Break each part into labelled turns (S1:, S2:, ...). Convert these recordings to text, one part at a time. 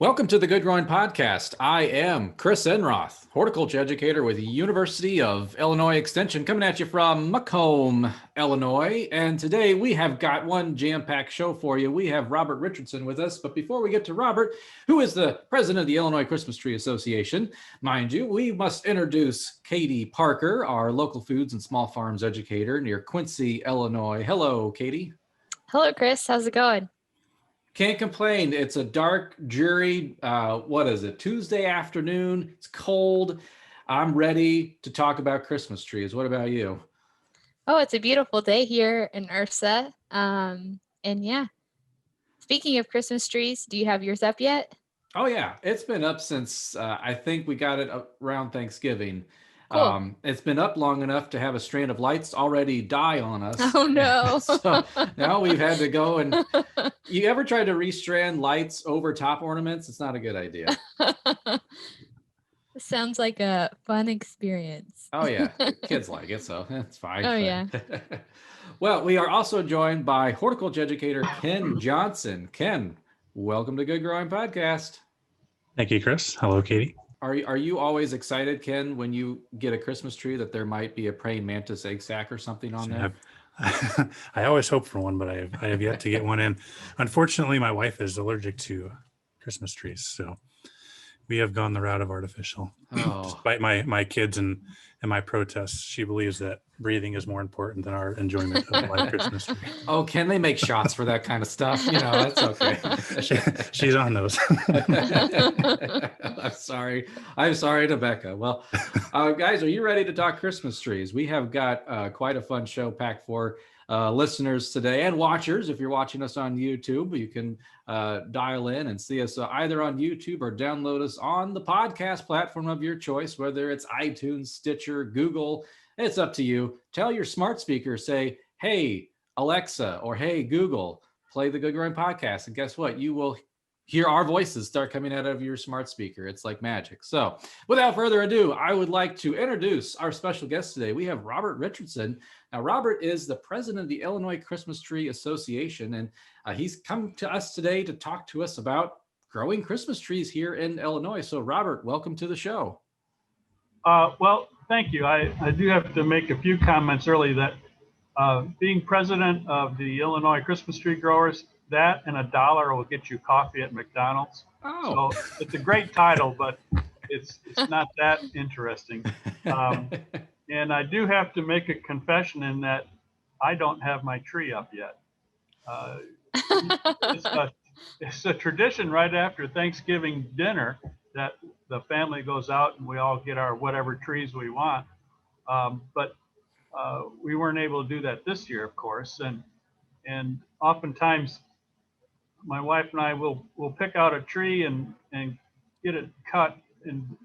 S1: Welcome to the Good Growing Podcast. I am Chris Enroth, horticulture educator with the University of Illinois Extension, coming at you from My Home, Illinois. And today we have got one jam-packed show for you. We have Robert Richardson with us. But before we get to Robert, who is the president of the Illinois Christmas Tree Association, mind you, we must introduce Katie Parker, our local foods and small farms educator near Quincy, Illinois. Hello, Katie.
S2: Hello, Chris. How's it going?
S1: Can't complain. It's a dark, dreary, Tuesday afternoon. It's cold. I'm ready to talk about Christmas trees. What about you?
S2: Oh, it's a beautiful day here in Ursa. And yeah, speaking of Christmas trees, do you have yours up yet?
S1: Oh, yeah. It's been up since I think we got it around Thanksgiving.
S2: Cool.
S1: It's been up long enough to have a strand of lights already die on us.
S2: Oh, no.
S1: So now we've had to go and you ever try to restrand lights over top ornaments? It's not a good idea.
S2: Sounds like a fun experience.
S1: Oh, yeah. Kids like it, so it's fine.
S2: Oh, yeah.
S1: Well, we are also joined by horticulture educator Ken Johnson. Ken, welcome to Good Growing Podcast.
S3: Thank you, Chris. Hello, Katie.
S1: Are you always excited, Ken, when you get a Christmas tree that there might be a praying mantis egg sac or something on there?
S3: I always hope for one, but I have yet to get one in. Unfortunately, my wife is allergic to Christmas trees, so we have gone the route of artificial.
S1: Oh.
S3: Despite my kids and my protests, she believes that breathing is more important than our enjoyment of my Christmas tree.
S1: Oh, can they make shots for that kind of stuff? You know, that's okay.
S3: She's on those.
S1: I'm sorry to Becca. Well, guys, are you ready to talk Christmas trees? We have got quite a fun show packed for listeners today and watchers. If you're watching us on YouTube, you can dial in and see us either on YouTube or download us on the podcast platform of your choice, whether it's iTunes, Stitcher, Google. It's up to you. Tell your smart speaker, say, hey, Alexa, or hey, Google, play the Good Growing Podcast. And guess what? You will hear our voices start coming out of your smart speaker. It's like magic. So without further ado, I would like to introduce our special guest today. We have Robert Richardson. Now, Robert is the president of the Illinois Christmas Tree Association, and he's come to us today to talk to us about growing Christmas trees here in Illinois. So Robert, welcome to the show.
S4: Well, thank you. I do have to make a few comments early that being president of the Illinois Christmas Tree Growers, that and $1 will get you coffee at McDonald's.
S1: Oh.
S4: So it's a great title, but it's not that interesting. And I do have to make a confession in that I don't have my tree up yet. It's a tradition right after Thanksgiving dinner that the family goes out and we all get our whatever trees we want. But we weren't able to do that this year, of course. And oftentimes my wife and I will pick out a tree and get it cut in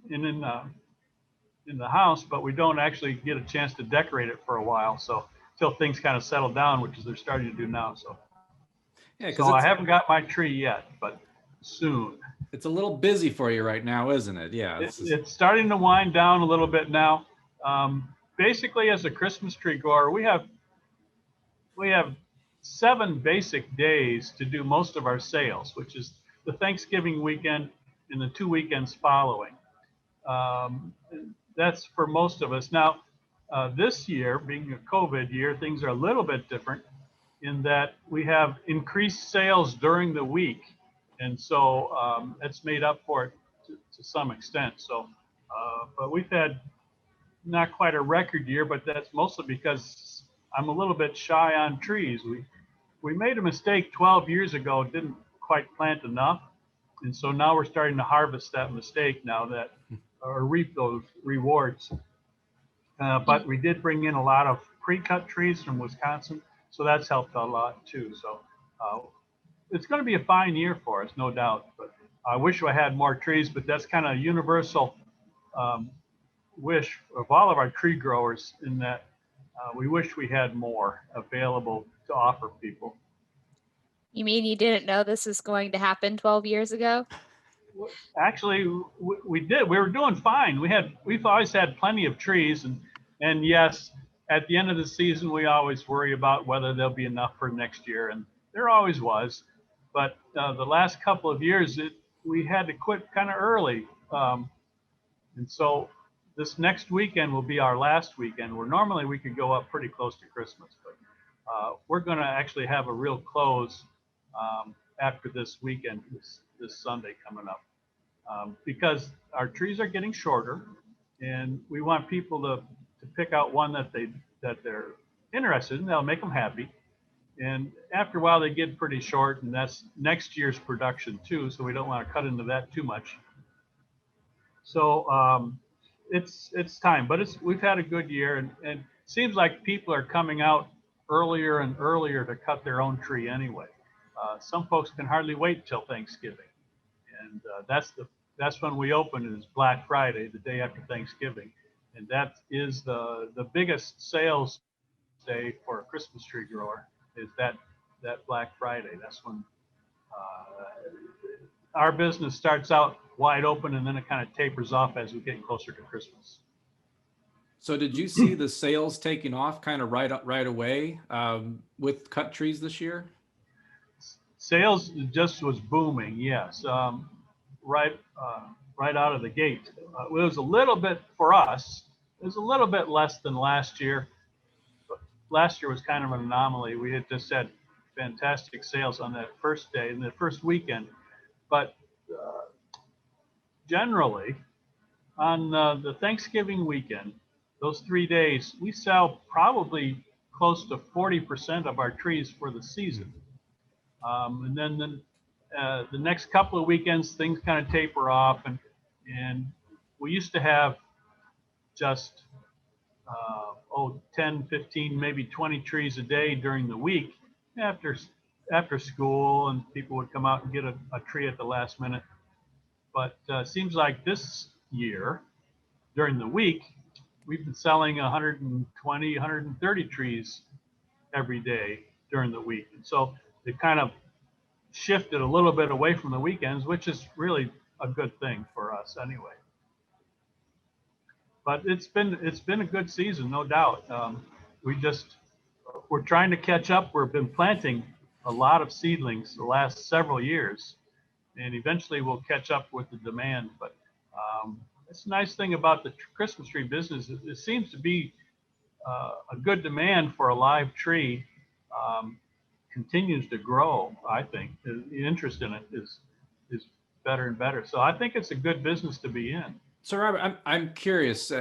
S4: the house, but we don't actually get a chance to decorate it for a while. So till things kind of settle down, which is they're starting to do now. So I haven't got my tree yet, but soon.
S1: It's a little busy for you right now, isn't it? Yeah.
S4: It's starting to wind down a little bit now. Basically, as a Christmas tree grower, we have 7 basic days to do most of our sales, which is the Thanksgiving weekend and the 2 weekends following. That's for most of us. Now, this year, being a COVID year, things are a little bit different in that we have increased sales during the week. And so it's made up for it to some extent. So, but we've had not quite a record year, but that's mostly because I'm a little bit shy on trees. We made a mistake 12 years ago, didn't quite plant enough. And so now we're starting to harvest that mistake now that, or reap those rewards. But we did bring in a lot of pre-cut trees from Wisconsin. So that's helped a lot too. So it's going to be a fine year for us, no doubt. But I wish I had more trees, but that's kind of a universal wish of all of our tree growers in that we wish we had more available to offer people.
S2: You mean you didn't know this was going to happen 12 years ago?
S4: Actually, we did. We were doing fine. We've always had plenty of trees, and yes, at the end of the season, we always worry about whether there'll be enough for next year, and there always was. But the last couple of years, we had to quit kind of early. And so this next weekend will be our last weekend, where normally we could go up pretty close to Christmas, but we're going to actually have a real close after this weekend, this Sunday coming up, because our trees are getting shorter, and we want people to pick out one that they're interested in. That'll make them happy. And after a while, they get pretty short, and that's next year's production too. So we don't want to cut into that too much. So it's time, but we've had a good year, and it seems like people are coming out earlier and earlier to cut their own tree anyway. Some folks can hardly wait till Thanksgiving, and that's when we open, is Black Friday, the day after Thanksgiving, and that is the biggest sales day for a Christmas tree grower, is that Black Friday. That's when our business starts out wide open, and then it kind of tapers off as we get closer to Christmas.
S1: So did you see the sales taking off kind of right away with cut trees this year?
S4: Sales just was booming, yes, right out of the gate. It was a little bit, for us, it was a little bit less than last year. But last year was kind of an anomaly. We had just had fantastic sales on that first day and the first weekend. But generally, on the Thanksgiving weekend, those 3 days, we sell probably close to 40% of our trees for the season. And then the next couple of weekends, things kind of taper off, and we used to have just 10, 15, maybe 20 trees a day during the week after school, and people would come out and get a tree at the last minute. But it seems like this year, during the week, we've been selling 120, 130 trees every day during the week. And so it kind of shifted a little bit away from the weekends, which is really a good thing for us anyway. But it's been a good season, no doubt. We're trying to catch up. We've been planting a lot of seedlings the last several years, and eventually we'll catch up with the demand. But it's a nice thing about the Christmas tree business. It seems to be a good demand for a live tree. Continues to grow. I think the interest in it is better and better. So I think it's a good business to be in.
S1: So Robert, I'm curious.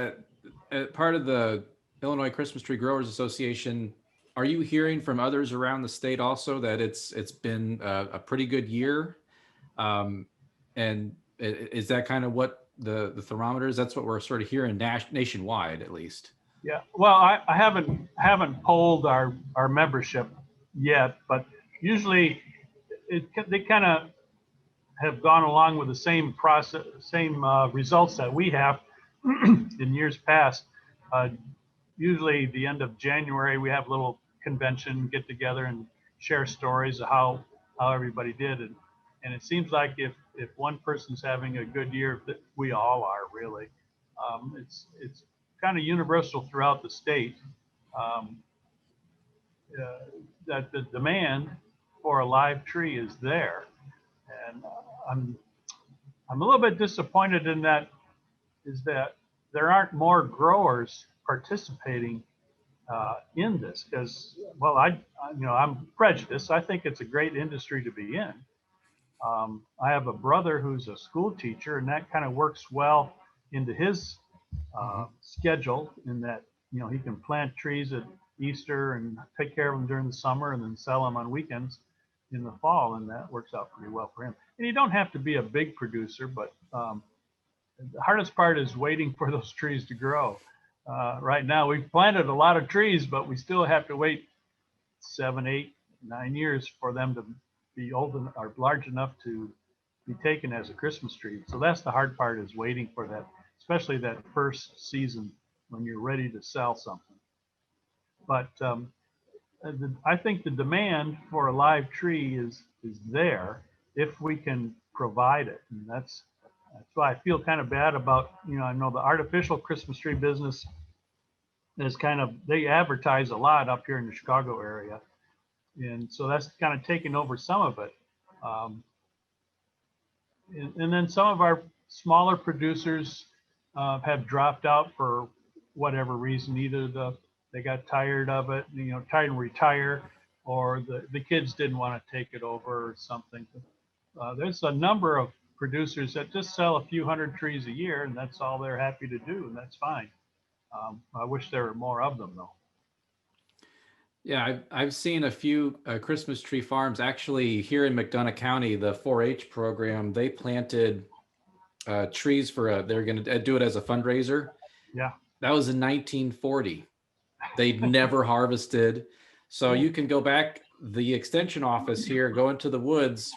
S1: Part of the Illinois Christmas Tree Growers Association, are you hearing from others around the state also that it's been a pretty good year? And is that kind of what the thermometer is? That's what we're sort of hearing nationwide, at least.
S4: Yeah. Well, I haven't polled our membership yet, but usually they kind of have gone along with the same process, same results that we have in years past. Usually the end of January, we have a little convention, get together and share stories of how everybody did. And it seems like if one person's having a good year, we all are really. It's kind of universal throughout the state. That the demand for a live tree is there, and I'm a little bit disappointed in that there aren't more growers participating in this, because, well, I'm prejudiced. I think it's a great industry to be in. I have a brother who's a school teacher, and that kind of works well into his schedule, in that he can plant trees at Easter and take care of them during the summer, and then sell them on weekends in the fall, and that works out pretty well for him. And you don't have to be a big producer, but the hardest part is waiting for those trees to grow. Right now, we've planted a lot of trees, but we still have to wait 7, 8, 9 years for them to be old or large enough to be taken as a Christmas tree. So that's the hard part, is waiting for that, especially that first season when you're ready to sell something. But I think the demand for a live tree is there if we can provide it, and that's why I feel kind of bad about, I know the artificial Christmas tree business is they advertise a lot up here in the Chicago area, and so that's kind of taken over some of it. And then some of our smaller producers have dropped out for whatever reason. Either they got tired of it, tired and retire, or the kids didn't want to take it over or something. There's a number of producers that just sell a few hundred trees a year, and that's all they're happy to do, and that's fine. I wish there were more of them, though.
S1: Yeah, I've seen a few Christmas tree farms actually here in McDonough County. The 4-H program, they planted trees for they're going to do it as a fundraiser.
S4: Yeah.
S1: That was in 1940. They'd never harvested. So you can go back the extension office here, go into the woods,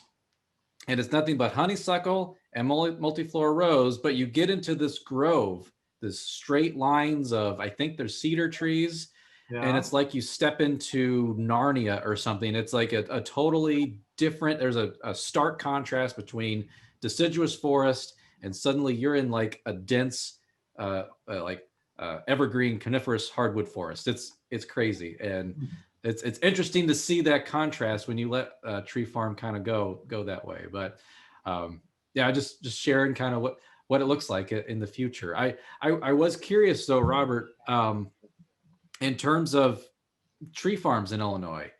S1: and it's nothing but honeysuckle and multiflora rose, but you get into this grove, this straight lines of, I think there's cedar trees.
S4: Yeah.
S1: And it's like you step into Narnia or something. It's like a totally different, there's a stark contrast between deciduous forest and suddenly you're in like a dense, evergreen coniferous hardwood forest. It's crazy. And it's interesting to see that contrast when you let a tree farm kind of go that way. But yeah, just sharing kind of what it looks like in the future. I was curious though, Robert, in terms of tree farms in Illinois,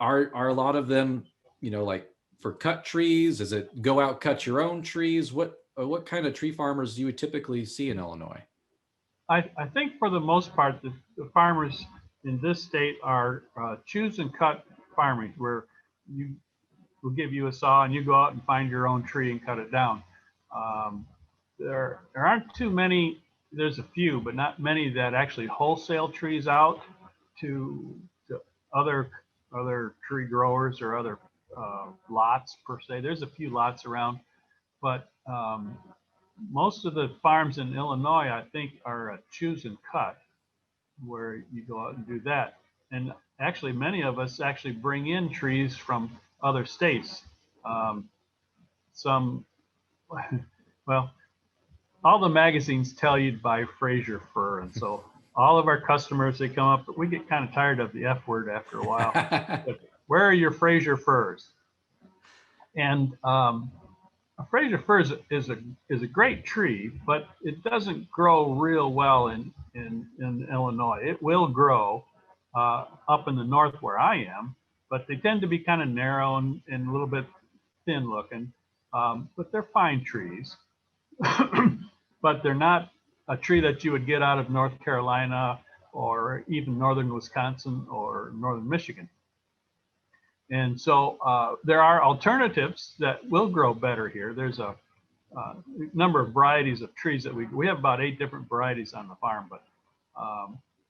S1: are a lot of them, like for cut trees? Is it go out, cut your own trees? What kind of tree farmers do you typically see in Illinois?
S4: I think for the most part, the farmers in this state are choose and cut farming, where you will give you a saw and you go out and find your own tree and cut it down. There aren't too many. There's a few, but not many that actually wholesale trees out to other tree growers or other lots per se. There's a few lots around, but most of the farms in Illinois, I think, are a choose and cut, where you go out and do that. And actually, many of us actually bring in trees from other states. Some, well, all the magazines tell you to buy Fraser fir, and so all of our customers, they come up, but we get kind of tired of the F word after a while. But where are your Fraser firs? And a Fraser fir is a great tree, but it doesn't grow real well in Illinois. It will grow up in the north where I am, but they tend to be kind of narrow and a little bit thin looking, but they're fine trees. But they're not a tree that you would get out of North Carolina or even northern Wisconsin or northern Michigan. And so there are alternatives that will grow better here. There's a number of varieties of trees that we have about 8 different varieties on the farm, but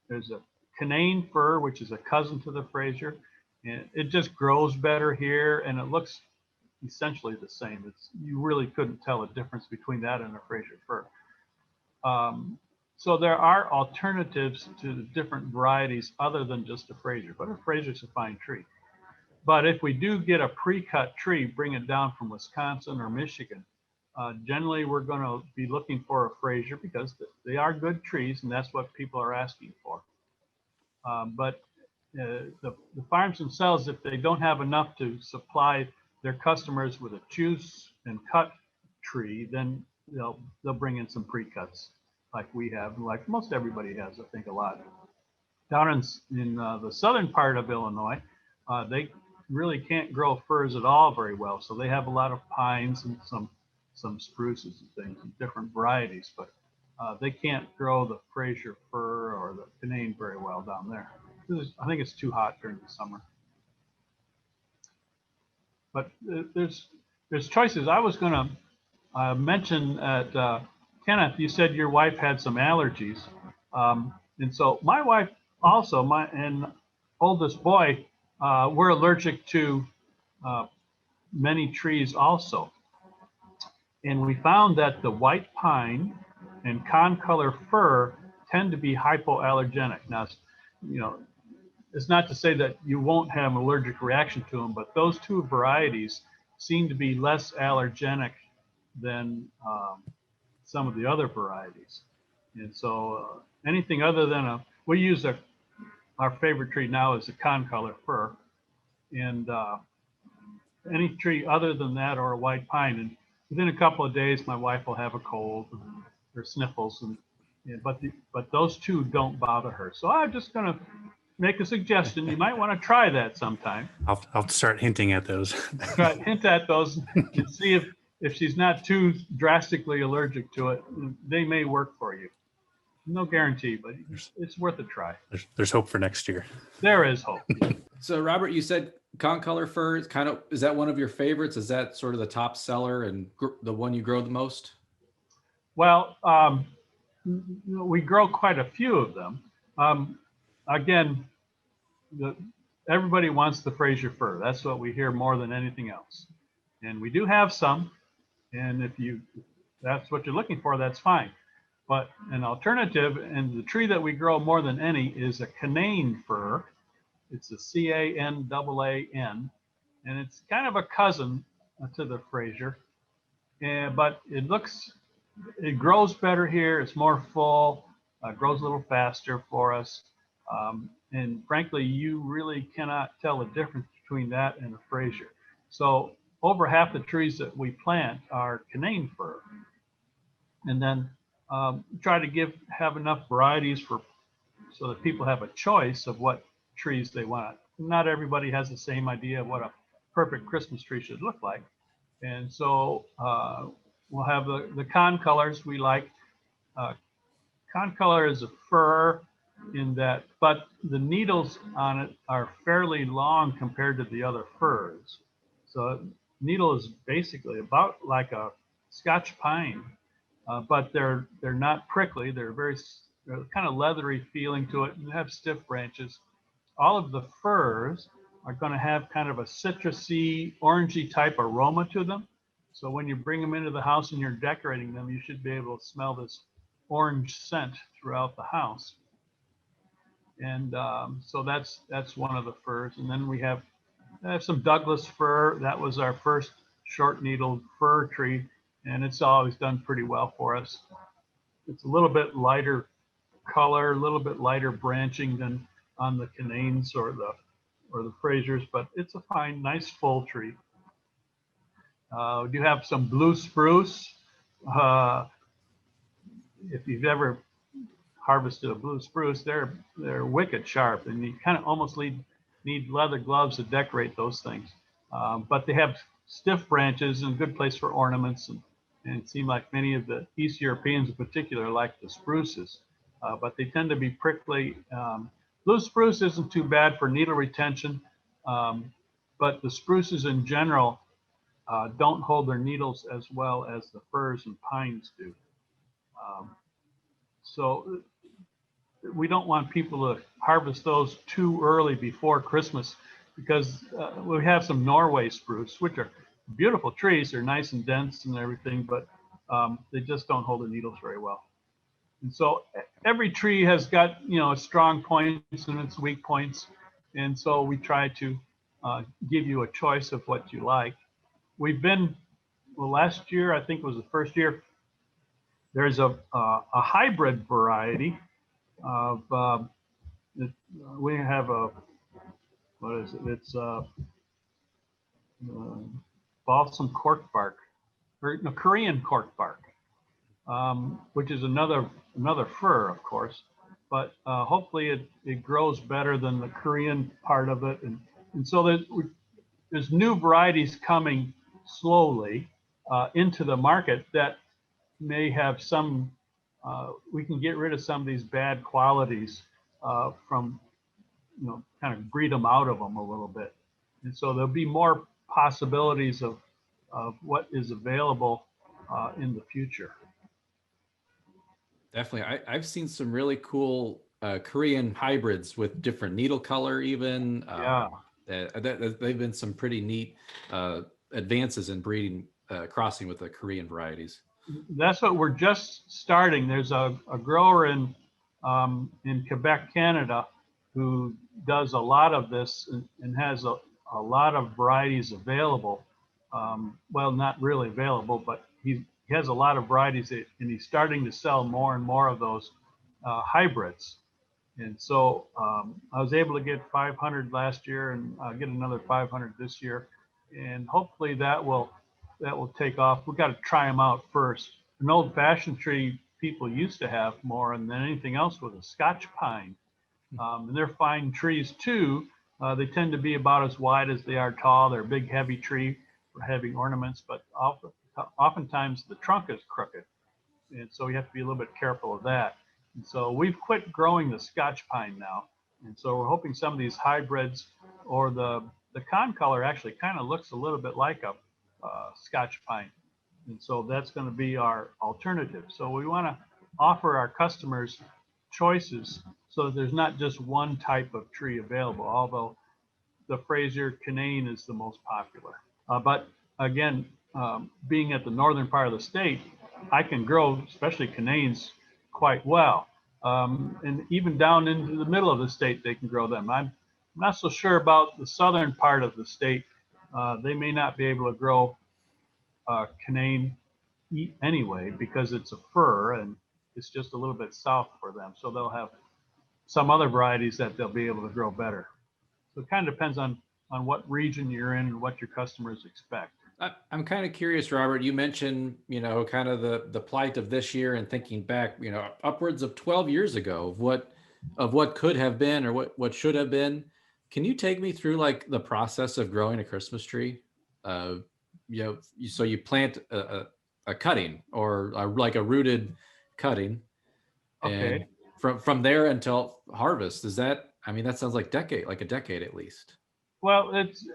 S4: there's a Canaan fir, which is a cousin to the Fraser, and it just grows better here, and it looks essentially the same. You really couldn't tell a difference between that and a Fraser fir. So there are alternatives to the different varieties other than just a Fraser, but a Fraser is a fine tree. But if we do get a pre-cut tree, bring it down from Wisconsin or Michigan, generally we're going to be looking for a Fraser because they are good trees and that's what people are asking for. But the farms themselves, if they don't have enough to supply their customers with a choose and cut tree, then they'll bring in some pre-cuts like we have, like most everybody has, I think, a lot. Down in the southern part of Illinois, they really can't grow firs at all very well. So they have a lot of pines and some spruces and things, and different varieties, but they can't grow the Fraser fir or the Canaan very well down there. I think it's too hot during the summer. But there's choices. I was going to mention at Kenneth, you said your wife had some allergies, and so my wife also, and oldest boy, we're allergic to many trees also, and we found that the white pine and concolor fir tend to be hypoallergenic. Now, it's not to say that you won't have an allergic reaction to them, but those two varieties seem to be less allergenic than some of the other varieties. And so anything other than we use our favorite tree now is a concolor fir, and any tree other than that or a white pine. And within a couple of days, my wife will have a cold or sniffles, but those two don't bother her. So I'm just going to make a suggestion. You might want to try that sometime.
S3: I'll start hinting at those.
S4: Try hint at those and see if she's not too drastically allergic to it. They may work for you. No guarantee, but it's worth a try.
S3: There's hope for next year.
S4: There is hope.
S1: So Robert, you said conch color fir is is that one of your favorites? Is that sort of the top seller and the one you grow the most?
S4: Well, we grow quite a few of them. Again, everybody wants the Fraser fir. That's what we hear more than anything else. And we do have some. And if that's what you're looking for, that's fine. But an alternative, and the tree that we grow more than any, is a canaan fir. It's a CANAAN, and it's kind of a cousin to the Fraser. But it grows better here. It's more full, grows a little faster for us. And frankly, you really cannot tell the difference between that and a Fraser. So over half the trees that we plant are canaan fir. And then try to have enough varieties so that people have a choice of what trees they want. Not everybody has the same idea of what a perfect Christmas tree should look like. And so we'll have the con colors we like. Con color is a fir in that, but the needles on it are fairly long compared to the other firs. So needle is basically about like a Scotch pine, but they're not prickly. They're kind of leathery feeling to it and have stiff branches. All of the firs are going to have kind of a citrusy, orangey type aroma to them. So when you bring them into the house and you're decorating them, you should be able to smell this orange scent throughout the house. And so that's one of the firs. And then I have some Douglas fir. That was our first short-needled fir tree, and it's always done pretty well for us. It's a little bit lighter color, a little bit lighter branching than on the canaans or the Frasers, but it's a fine, nice full tree. You have some blue spruce. If you've ever harvested a blue spruce, they're wicked sharp, and you kind of almost need leather gloves to decorate those things. But they have stiff branches and a good place for ornaments, and it seems like many of the East Europeans in particular like the spruces, but they tend to be prickly. Blue spruce isn't too bad for needle retention, but the spruces in general don't hold their needles as well as the firs and pines do. So we don't want people to harvest those too early before Christmas, because we have some Norway spruce, which are beautiful trees. They're nice and dense and everything, but they just don't hold their needles very well. And so every tree has got, its strong points and its weak points. And so we try to give you a choice of what you like. Last year, I think was the first year, there's a hybrid variety of, we have what is it? It's balsam corkbark, or no, Korean corkbark, which is another fir, of course, but hopefully it grows better than the Korean part of it. And so there's new varieties coming slowly into the market that may have some, we can get rid of some of these bad qualities from, kind of breed them out of them a little bit. And so there'll be more possibilities of what is available in the future.
S1: Definitely. I've seen some really cool Korean hybrids with different needle color even.
S4: Yeah.
S1: They've been some pretty neat advances in breeding, crossing with the Korean varieties.
S4: That's what we're just starting. There's a grower in Quebec, Canada, who does a lot of this and has a lot of varieties available. Well, not really available, but he has a lot of varieties, and he's starting to sell more and more of those hybrids. And so I was able to get 500 last year, and I'll get another 500 this year. And hopefully that will that will take off. We've got to try them out first. An old-fashioned tree people used to have more than anything else was a Scotch pine. And they're fine trees too. They tend to be about as wide as they are tall. They're a big, heavy tree for heavy ornaments, but oftentimes the trunk is crooked. And so you have to be a little bit careful of that. And so we've quit growing the Scotch pine now. And so we're hoping some of these hybrids, or the concolor actually kind of looks a little bit like a Scotch pine. And so that's going to be our alternative. So we want to offer our customers choices so that there's not just one type of tree available, although the Fraser Canane is the most popular. But again, being at the northern part of the state, I can grow, especially Cananes, quite well. And even down into the middle of the state, they can grow them. I'm not so sure about the southern part of the state. They may not be able to grow Canane anyway, because it's a fir and it's just a little bit south for them. So they'll have some other varieties that they'll be able to grow better. So it kind of depends on what region you're in and what your customers expect.
S1: I'm kind of curious, Robert. You mentioned, kind of the plight of this year, and thinking back, upwards of 12 years ago of what could have been, or what should have been. Can you take me through like the process of growing a Christmas tree? So you plant a cutting, or like a rooted cutting, and
S4: Okay.
S1: from there until harvest. That sounds like a decade at least.
S4: Well, it's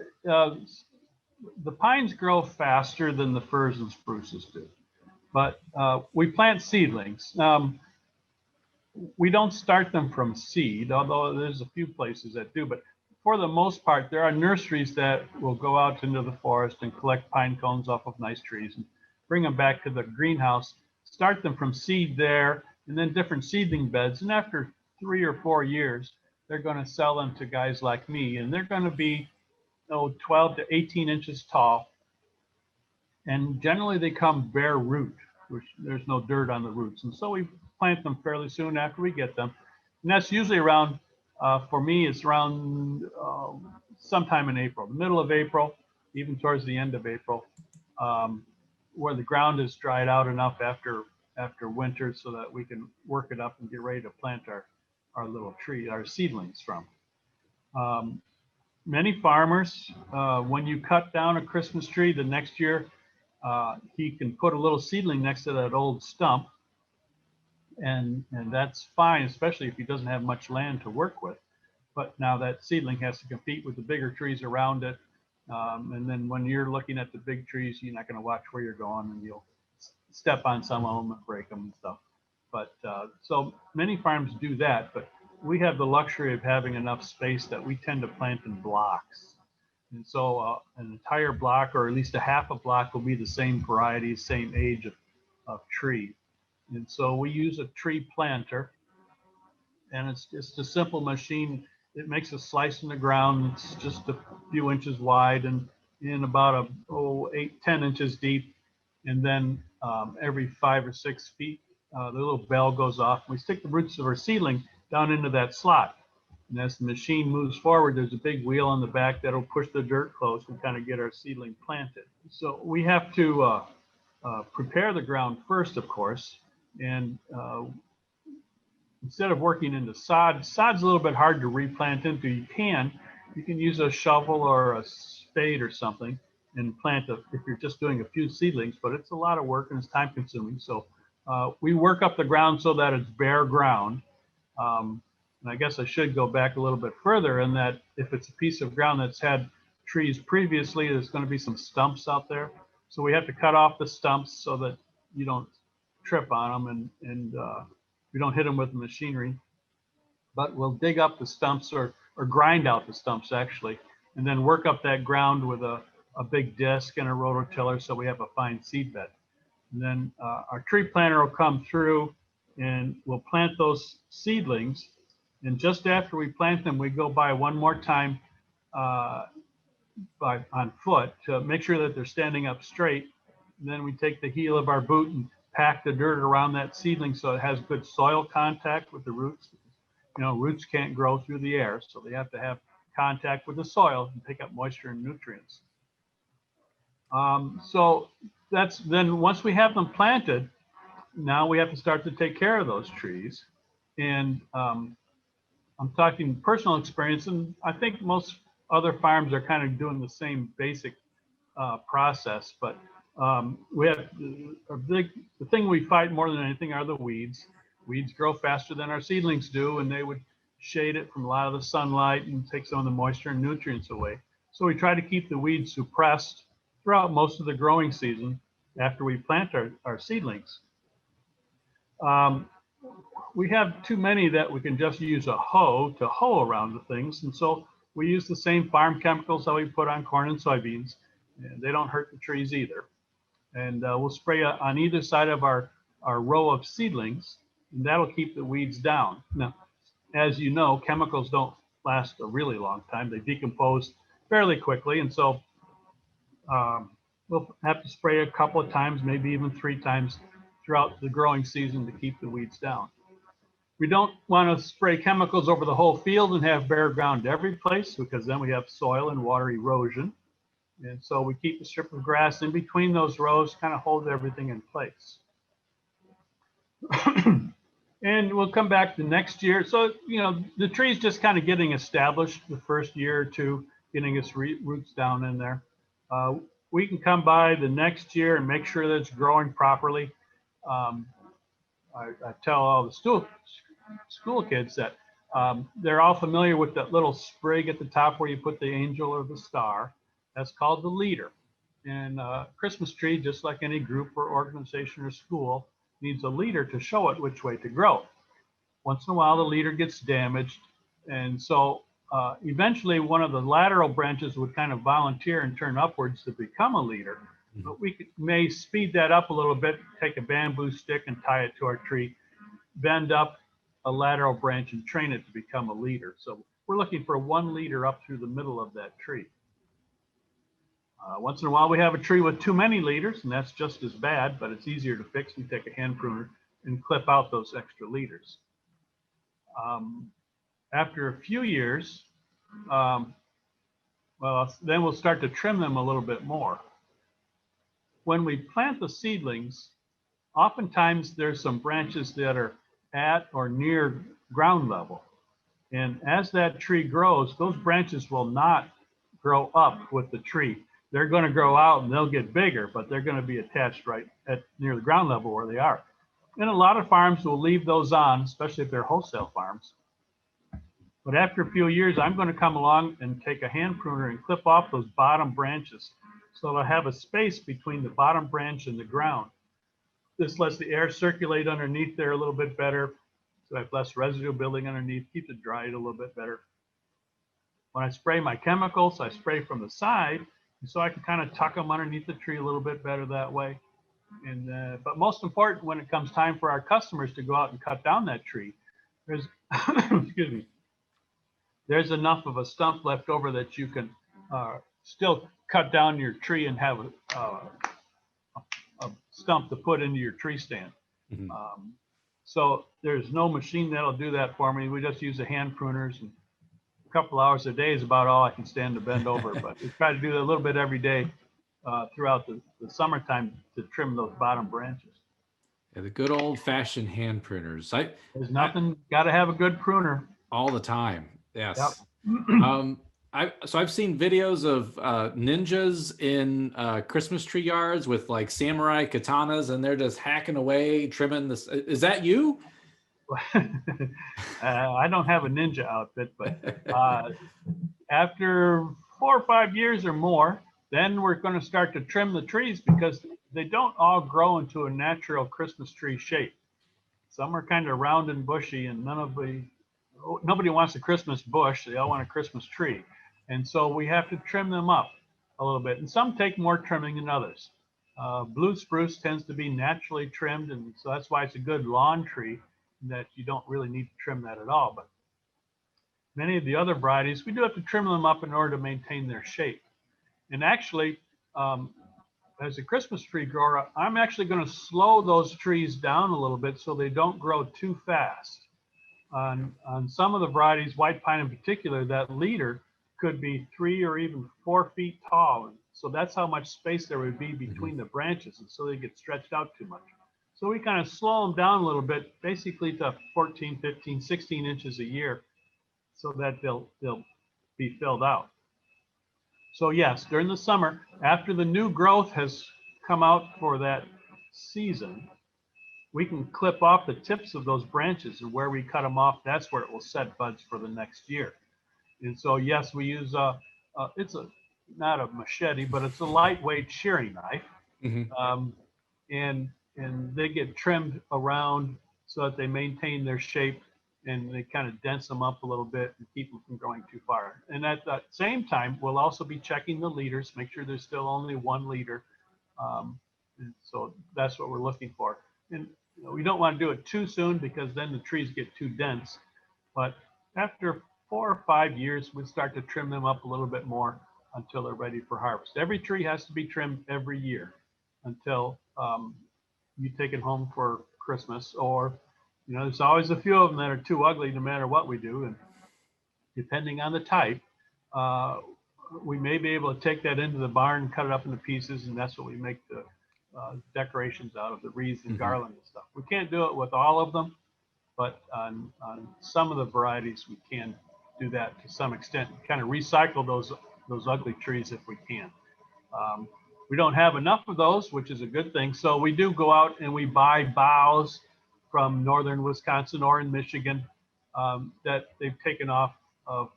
S4: the pines grow faster than the firs and spruces do, but we plant seedlings. We don't start them from seed, although there's a few places that do, but for the most part, there are nurseries that will go out into the forest and collect pine cones off of nice trees and bring them back to the greenhouse, start them from seed there, and then different seedling beds. And after 3 or 4 years, they're going to sell them to guys like me, and they're going to be 12 to 18 inches tall. And generally they come bare root, which there's no dirt on the roots. And so we plant them fairly soon after we get them. And that's usually around, for me, it's around sometime in April, the middle of April, even towards the end of April, where the ground is dried out enough after winter so that we can work it up and get ready to plant our little tree, our seedlings from. Many farmers, when you cut down a Christmas tree, the next year, he can put a little seedling next to that old stump, and that's fine, especially if he doesn't have much land to work with. But now that seedling has to compete with the bigger trees around it, and then when you're looking at the big trees, you're not going to watch where you're going, and you'll step on some of them and break them and stuff. But so many farms do that, but we have the luxury of having enough space that we tend to plant in blocks. And so an entire block, or at least a half a block, will be the same variety, same age of tree. And so we use a tree planter, and it's just a simple machine. It makes a slice in the ground. It's just a few inches wide and in about 8-10 inches deep. And then every 5 or 6 feet, the little bell goes off. We stick the roots of our seedling down into that slot. And as the machine moves forward, there's a big wheel on the back that'll push the dirt close and kind of get our seedling planted. So we have to prepare the ground first, of course. And instead of working into sod's a little bit hard to replant into. You can use a shovel or a spade or something and plant if you're just doing a few seedlings, but it's a lot of work and it's time consuming. So we work up the ground so that it's bare ground. And I guess I should go back a little bit further in that if it's a piece of ground that's had trees previously, there's going to be some stumps out there. So we have to cut off the stumps so that you don't trip on them and we don't hit them with the machinery. But we'll dig up the stumps or grind out the stumps actually, and then work up that ground with a big disc and a rototiller so we have a fine seed bed. And then our tree planter will come through and we'll plant those seedlings. And just after we plant them, we go by one more time on foot to make sure that they're standing up straight. And then we take the heel of our boot and pack the dirt around that seedling so it has good soil contact with the roots. Roots can't grow through the air, so they have to have contact with the soil and pick up moisture and nutrients. So that's then once we have them planted, now we have to start to take care of those trees. And I'm talking personal experience, and I think most other farms are kind of doing the same basic process. But we have the thing we fight more than anything are the weeds. Weeds grow faster than our seedlings do, and they would shade it from a lot of the sunlight and take some of the moisture and nutrients away. So we try to keep the weeds suppressed throughout most of the growing season after we plant our seedlings. We have too many that we can just use a hoe to hoe around the things. And so we use the same farm chemicals that we put on corn and soybeans. And they don't hurt the trees either. And we'll spray on either side of our row of seedlings, and that'll keep the weeds down. Now, as you know, chemicals don't last a really long time. They decompose fairly quickly. And so we'll have to spray a couple of times, maybe even 3 times throughout the growing season to keep the weeds down. We don't want to spray chemicals over the whole field and have bare ground every place, because then we have soil and water erosion. And so we keep a strip of grass in between those rows, kind of hold everything in place. And we'll come back the next year. So, you know, the tree's just kind of getting established the first year or two, getting its roots down in there. We can come by the next year and make sure that it's growing properly. I tell all the school kids that they're all familiar with that little sprig at the top where you put the angel or the star. That's called the leader. And a Christmas tree, just like any group or organization or school, needs a leader to show it which way to grow. Once in a while, the leader gets damaged. And so eventually one of the lateral branches would kind of volunteer and turn upwards to become a leader. But we may speed that up a little bit, take a bamboo stick and tie it to our tree, bend up a lateral branch and train it to become a leader. So we're looking for one leader up through the middle of that tree. Once in a while, we have a tree with too many leaders, and that's just as bad, but it's easier to fix. We take a hand pruner and clip out those extra leaders. After a few years, then we'll start to trim them a little bit more. When we plant the seedlings, oftentimes there's some branches that are at or near ground level. And as that tree grows, those branches will not grow up with the tree. They're going to grow out and they'll get bigger, but they're going to be attached right at near the ground level where they are. And a lot of farms will leave those on, especially if they're wholesale farms. But after a few years, I'm going to come along and take a hand pruner and clip off those bottom branches. So they'll have a space between the bottom branch and the ground. This lets the air circulate underneath there a little bit better. So I have less residue building underneath, keeps it dried a little bit better. When I spray my chemicals, I spray from the side, so I can kind of tuck them underneath the tree a little bit better that way. And but most important, when it comes time for our customers to go out and cut down that tree, there's excuse me, there's enough of a stump left over that you can still cut down your tree and have a stump to put into your tree stand.
S1: Mm-hmm.
S4: So there's no machine that'll do that for me. We just use the hand pruners, and a couple hours a day is about all I can stand to bend over. But we try to do that a little bit every day throughout the summertime to trim those bottom branches.
S1: Yeah, the good old fashioned hand pruners.
S4: There's nothing, got to have a good pruner.
S1: All the time. Yes.
S4: Yep.
S1: I've seen videos of ninjas in Christmas tree yards with like samurai katanas, and they're just hacking away, trimming this. Is that you?
S4: I don't have a ninja outfit, but after 4 or 5 years or more, then we're going to start to trim the trees because they don't all grow into a natural Christmas tree shape. Some are kind of round and bushy, and nobody wants a Christmas bush. They all want a Christmas tree. And so we have to trim them up a little bit. And some take more trimming than others. Blue spruce tends to be naturally trimmed, and so that's why it's a good lawn tree, that you don't really need to trim that at all. But many of the other varieties, we do have to trim them up in order to maintain their shape. And actually, as a Christmas tree grower, I'm actually going to slow those trees down a little bit so they don't grow too fast. On some of the varieties, white pine in particular, that leader could be 3 or even 4 feet tall. So that's how much space there would be between the branches, and so they get stretched out too much. So we kind of slow them down a little bit, basically to 14, 15, 16 inches a year, so that they'll be filled out. So yes, during the summer, after the new growth has come out for that season, we can clip off the tips of those branches, and where we cut them off, that's where it will set buds for the next year. And so yes, we use it's not a machete, but it's a lightweight shearing knife. And they get trimmed around so that they maintain their shape, and they kind of dense them up a little bit and keep them from growing too far. And at the same time, we'll also be checking the leaders, make sure there's still only one leader. And so that's what we're looking for. And we don't want to do it too soon, because then the trees get too dense. But after 4 or 5 years, we start to trim them up a little bit more until they're ready for harvest. Every tree has to be trimmed every year until you take it home for Christmas, or there's always a few of them that are too ugly no matter what we do. And depending on the type, we may be able to take that into the barn, cut it up into pieces, and that's what we make the decorations out of, the wreaths and garland and stuff. We can't do it with all of them, but on some of the varieties we can do that to some extent, kind of recycle those ugly trees if we can. We don't have enough of those, which is a good thing. So we do go out and we buy boughs from northern Wisconsin or in Michigan that they've taken off of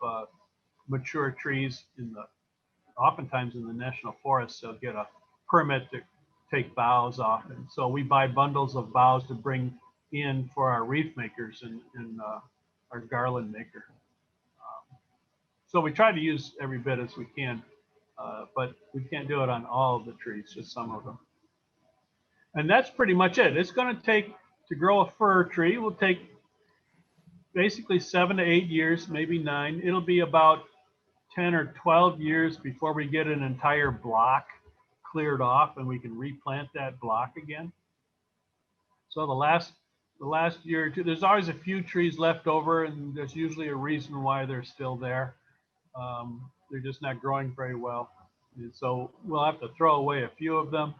S4: mature trees oftentimes in the national forests. They'll get a permit to take boughs off. And so we buy bundles of boughs to bring in for our wreath makers and our garland maker. So we try to use every bit as we can, but we can't do it on all of the trees, just some of them. And that's pretty much it. It's going to grow a fir tree will take basically 7 to 8 years, maybe 9. It'll be about 10 or 12 years before we get an entire block cleared off and we can replant that block again. So the last year or two, there's always a few trees left over, and there's usually a reason why they're still there. They're just not growing very well. And so we'll have to throw away a few of them.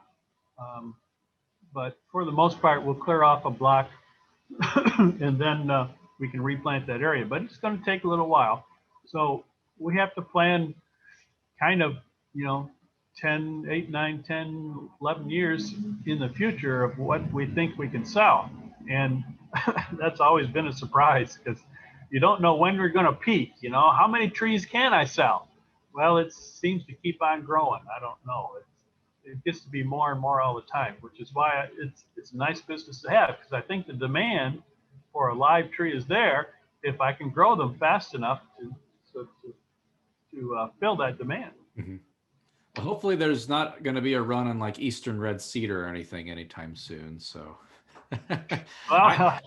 S4: But for the most part, we'll clear off a block and then we can replant that area. But it's going to take a little while. So we have to plan kind of, 10, 8, 9, 10, 11 years in the future of what we think we can sell. And that's always been a surprise, because you don't know when we're going to peak. How many trees can I sell? Well, it seems to keep on growing. I don't know. It gets to be more and more all the time, which is why it's a nice business to have, because I think the demand for a live tree is there if I can grow them fast enough to fill that demand.
S1: Mm-hmm. Well, hopefully there's not going to be a run on like Eastern red cedar or anything anytime soon. So I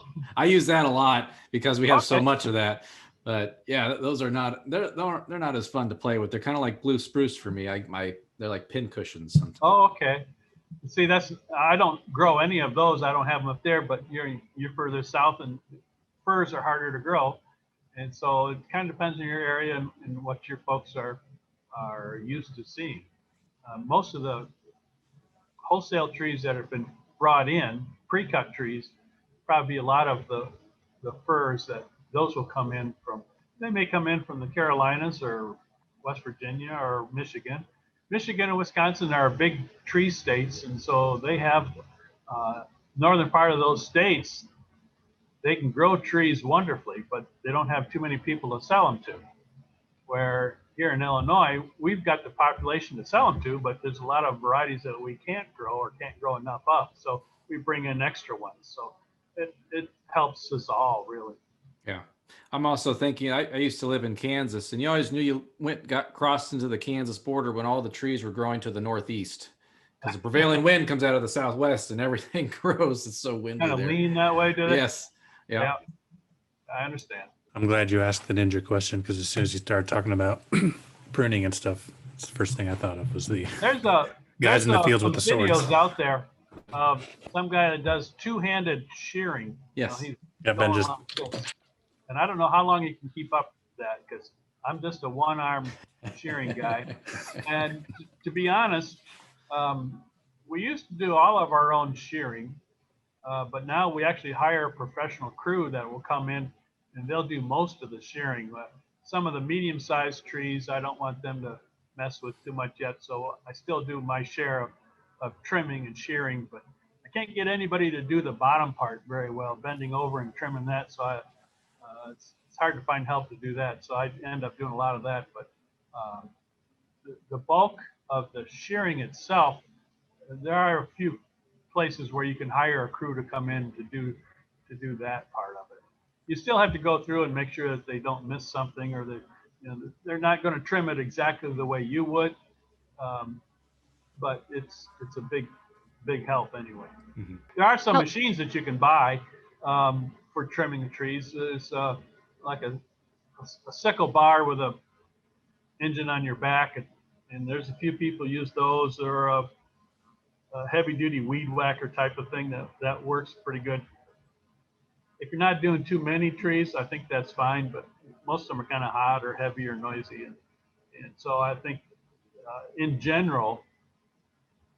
S1: use that a lot because we have so much of that. But yeah, those are they're not as fun to play with. They're kind of like blue spruce for me. They're like pin cushions sometimes.
S4: Oh, okay. See, I don't grow any of those. I don't have them up there, but you're further south, and firs are harder to grow. And so it kind of depends on your area and what your folks are used to seeing. Most of the wholesale trees that have been brought in, pre-cut trees, probably a lot of the firs that those will come in from. They may come in from the Carolinas or West Virginia or Michigan. Michigan and Wisconsin are big tree states, and so they have northern part of those states. They can grow trees wonderfully, but they don't have too many people to sell them to. Where here in Illinois, we've got the population to sell them to, but there's a lot of varieties that we can't grow or can't grow enough of. So we bring in extra ones. So it helps us all, really.
S1: Yeah. I'm also thinking, I used to live in Kansas, and you always knew you got crossed into the Kansas border when all the trees were growing to the northeast, because the prevailing wind comes out of the southwest and everything grows. It's so windy
S4: kind of
S1: there.
S4: lean that way, do they?
S1: Yes. Yeah.
S4: I understand.
S3: I'm glad you asked the ninja question, because as soon as you started talking about pruning and stuff, it's the first thing I thought of was the guys in the fields with the swords.
S4: Videos out there of some guy that does two-handed shearing.
S1: Yes.
S4: He's
S3: Yeah, Ben just.
S4: and I don't know how long he can keep up that, because I'm just a one-arm shearing guy. And to be honest, we used to do all of our own shearing, but now we actually hire a professional crew that will come in and they'll do most of the shearing. Some of the medium-sized trees, I don't want them to mess with too much yet, so I still do my share of trimming and shearing, but I can't get anybody to do the bottom part very well, bending over and trimming that, so it's hard to find help to do that, so I end up doing a lot of that. But the bulk of the shearing itself, there are a few places where you can hire a crew to come in to do that part of it. You still have to go through and make sure that they don't miss something, or that they're not going to trim it exactly the way you would. But it's a big help anyway.
S1: Mm-hmm.
S4: There are some
S2: Oh.
S4: machines that you can buy for trimming the trees. There's like a sickle bar with a engine on your back, and there's a few people use those, or a heavy duty weed whacker type of thing that works pretty good. If you're not doing too many trees, I think that's fine, but most of them are kind of hot or heavy or noisy, and so I think in general,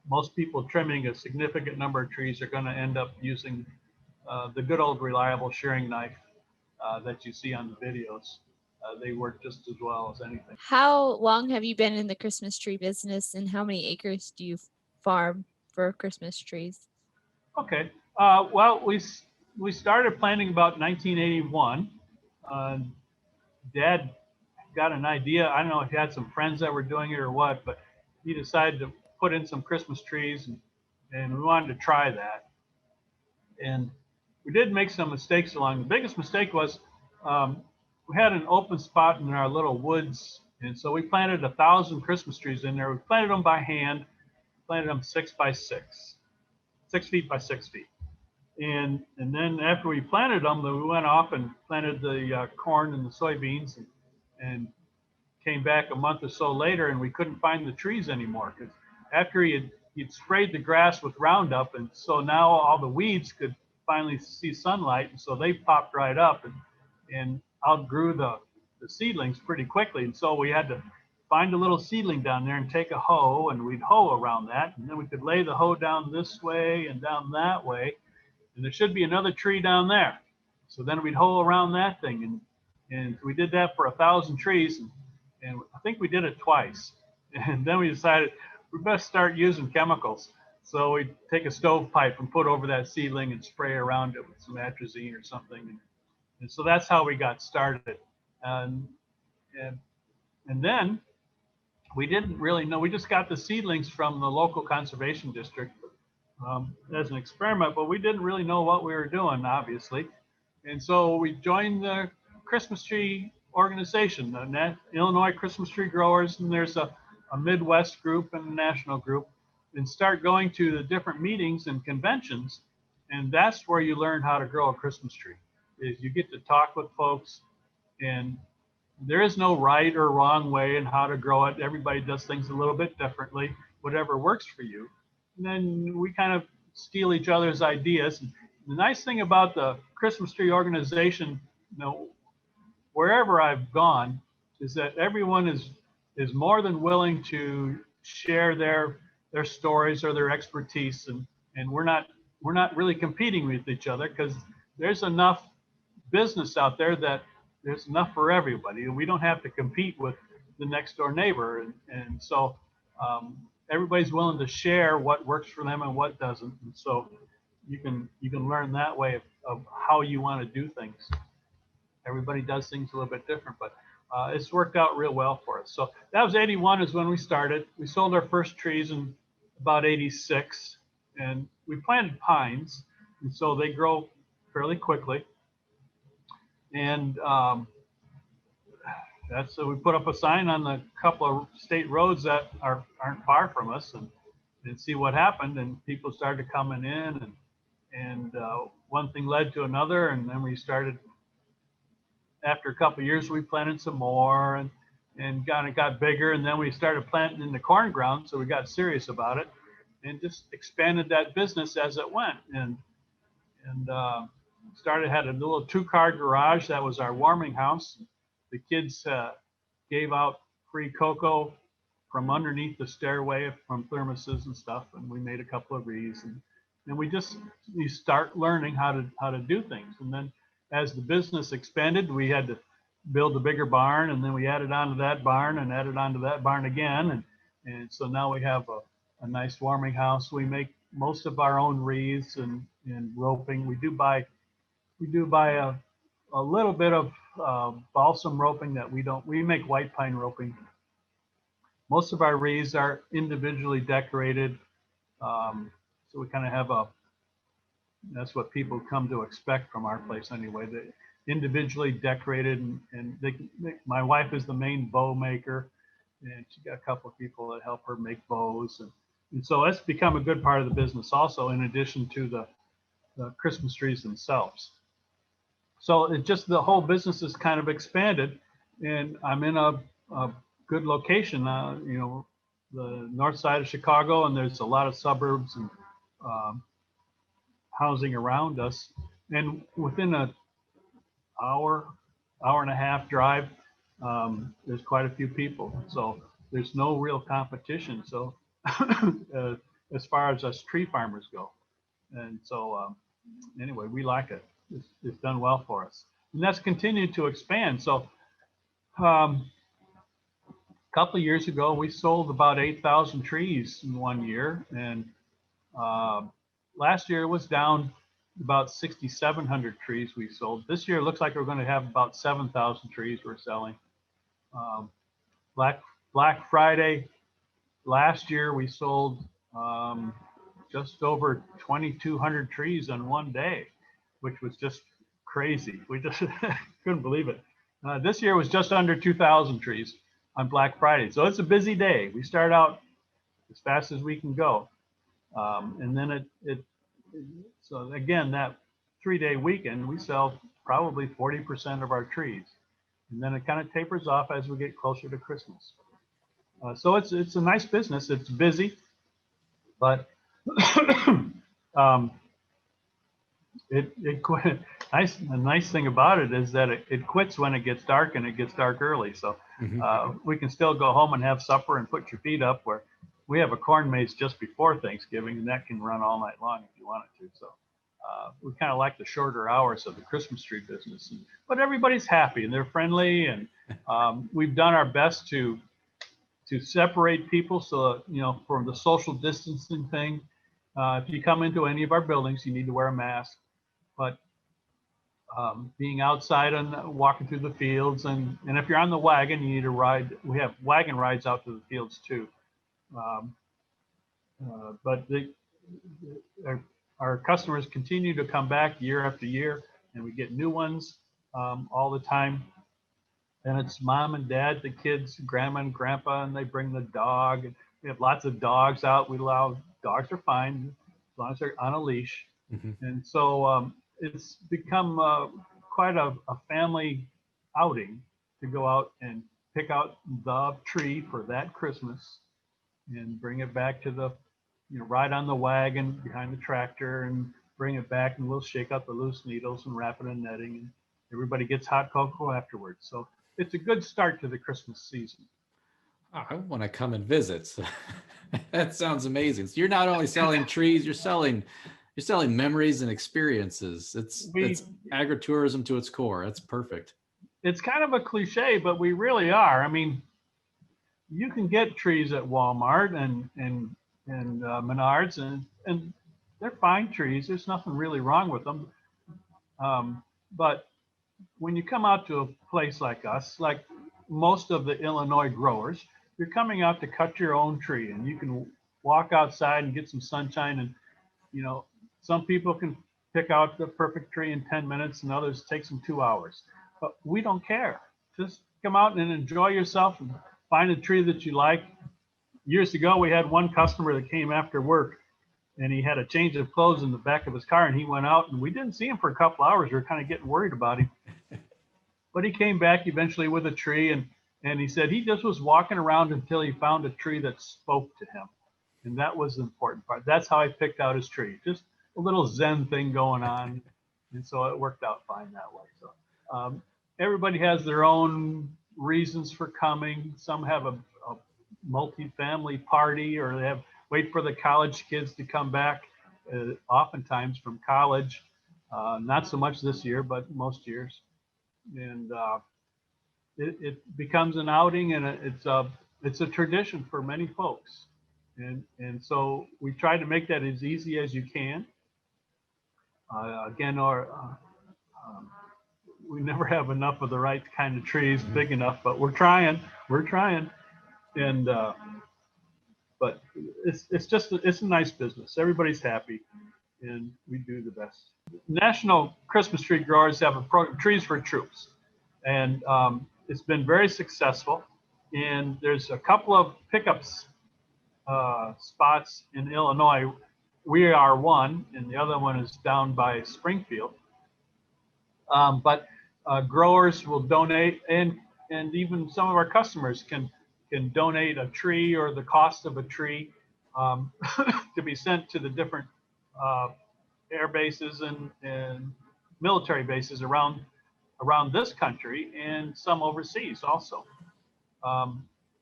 S4: most people trimming a significant number of trees are going to end up using the good old reliable shearing knife that you see on the videos. They work just as well as anything.
S2: How long have you been in the Christmas tree business, and how many acres do you farm for Christmas trees?
S4: Okay. Well, we started planting about 1981. Dad got an idea. I don't know if he had some friends that were doing it or what, but he decided to put in some Christmas trees, and we wanted to try that. And we did make some mistakes along. The biggest mistake was we had an open spot in our little woods, and so we planted 1,000 Christmas trees in there. We planted them by hand, planted them 6 by 6, 6 feet by 6 feet. And then after we planted them, we went off and planted the corn and the soybeans, and came back a month or so later, and we couldn't find the trees anymore, because after he'd sprayed the grass with Roundup, and so now all the weeds could finally see sunlight, and so they popped right up and outgrew the seedlings pretty quickly. And so we had to find a little seedling down there and take a hoe, and we'd hoe around that, and then we could lay the hoe down this way and down that way, and there should be another tree down there. So then we'd hoe around that thing, and we did that for 1,000 trees, and I think we did it twice. And then we decided we best start using chemicals. So we'd take a stovepipe and put over that seedling and spray around it with some atrazine or something. And so that's how we got started. And then we didn't really know. We just got the seedlings from the local conservation district as an experiment, but we didn't really know what we were doing, obviously. And so we joined the Christmas tree organization, the Illinois Christmas Tree Growers, and there's a Midwest group and a national group, and start going to the different meetings and conventions. And that's where you learn how to grow a Christmas tree, is you get to talk with folks, and there is no right or wrong way in how to grow it. Everybody does things a little bit differently, whatever works for you. And then we kind of steal each other's ideas. And the nice thing about the Christmas tree organization, wherever I've gone, is that everyone is more than willing to share their stories or their expertise, and we're not really competing with each other, because there's enough business out there that there's enough for everybody, and we don't have to compete with the next door neighbor, and so everybody's willing to share what works for them and what doesn't, and so you can learn that way of how you want to do things. Everybody does things a little bit different, but it's worked out real well for us. So that was 81 is when we started. We sold our first trees in about 86, and we planted pines, and so they grow fairly quickly. And so we put up a sign on the couple of state roads that aren't far from us, and see what happened. And people started coming in, and one thing led to another, and then we started. After a couple of years, we planted some more, and it got bigger, and then we started planting in the corn ground, so we got serious about it, and just expanded that business as it went, and had a little 2-car garage that was our warming house. The kids gave out free cocoa from underneath the stairway from thermoses and stuff, and we made a couple of wreaths, and you start learning how to do things. And then as the business expanded, we had to build a bigger barn, and then we added on to that barn and added on to that barn again, and so now we have a nice warming house. We make most of our own wreaths and roping. We do buy a little bit of balsam roping that we make white pine roping. Most of our wreaths are individually decorated. So we kind of have that's what people come to expect from our place anyway. They individually decorated, and my wife is the main bow maker, and she got a couple of people that help her make bows. And so that's become a good part of the business also, in addition to the Christmas trees themselves. So it just, the whole business has kind of expanded, and I'm in a good location, the north side of Chicago, and there's a lot of suburbs and housing around us. And within an hour and a half drive, there's quite a few people. So there's no real competition. So as far as us tree farmers go. And so anyway, we like it. It's done well for us. And that's continued to expand. So a couple of years ago, we sold about 8,000 trees in one year. And last year it was down about 6,700 trees we sold. This year it looks like we're going to have about 7,000 trees we're selling. Black Friday last year we sold just over 2,200 trees on one day, which was just crazy. We just couldn't believe it. This year was just under 2,000 trees on Black Friday. So it's a busy day. We start out as fast as we can go. And then so again, that 3-day weekend, we sell probably 40% of our trees. And then it kind of tapers off as we get closer to Christmas. So it's a nice business. It's busy, but the nice thing about it is that it quits when it gets dark, and it gets dark early. So we can still go home and have supper and put your feet up, where we have a corn maze just before Thanksgiving, and that can run all night long if you want it to. So we kind of like the shorter hours of the Christmas tree business, but everybody's happy and they're friendly, and we've done our best to separate people. So, for the social distancing thing, if you come into any of our buildings, you need to wear a mask. But being outside and walking through the fields, and if you're on the wagon, you need to ride. We have wagon rides out to the fields too. But our customers continue to come back year after year, and we get new ones all the time. And it's mom and dad, the kids, grandma and grandpa, and they bring the dog. And we have lots of dogs out. We allow, dogs are fine as long as they're on a leash. And so it's become quite a family outing to go out and pick out the tree for that Christmas and bring it back to ride on the wagon behind the tractor and bring it back, and we'll shake out the loose needles and wrap it in netting, and everybody gets hot cocoa afterwards. So it's a good start to the Christmas season.
S1: I want to come and visit. So that sounds amazing. So you're not only selling trees, you're selling memories and experiences. It's agritourism to its core. That's perfect.
S4: It's kind of a cliche, but we really are. I mean, you can get trees at Walmart and Menards, and they're fine trees. There's nothing really wrong with them. But when you come out to a place like us, like most of the Illinois growers, you're coming out to cut your own tree, and you can walk outside and get some sunshine. And some people can pick out the perfect tree in 10 minutes, and others takes them 2 hours. But we don't care. Just come out and enjoy yourself and find a tree that you like. Years ago, we had one customer that came after work, and he had a change of clothes in the back of his car, and he went out, and we didn't see him for a couple hours. We were kind of getting worried about him. But he came back eventually with a tree, and he said he just was walking around until he found a tree that spoke to him. And that was the important part. That's how I picked out his tree. Just a little Zen thing going on. And so it worked out fine that way. So everybody has their own reasons for coming. Some have a multi-family party, or they have wait for the college kids to come back, oftentimes from college. Not so much this year, but most years. And it becomes an outing, and it's a tradition for many folks. And so we try to make that as easy as you can. Again, we never have enough of the right kind of trees big enough, but we're trying. And but it's a nice business. Everybody's happy, and we do the best. National Christmas tree growers have a program, Trees for Troops, and it's been very successful. And there's a couple of pickups spots in Illinois. We are one, and the other one is down by Springfield. But growers will donate, and even some of our customers can donate a tree or the cost of a tree to be sent to the different air bases and military bases around this country, and some overseas also.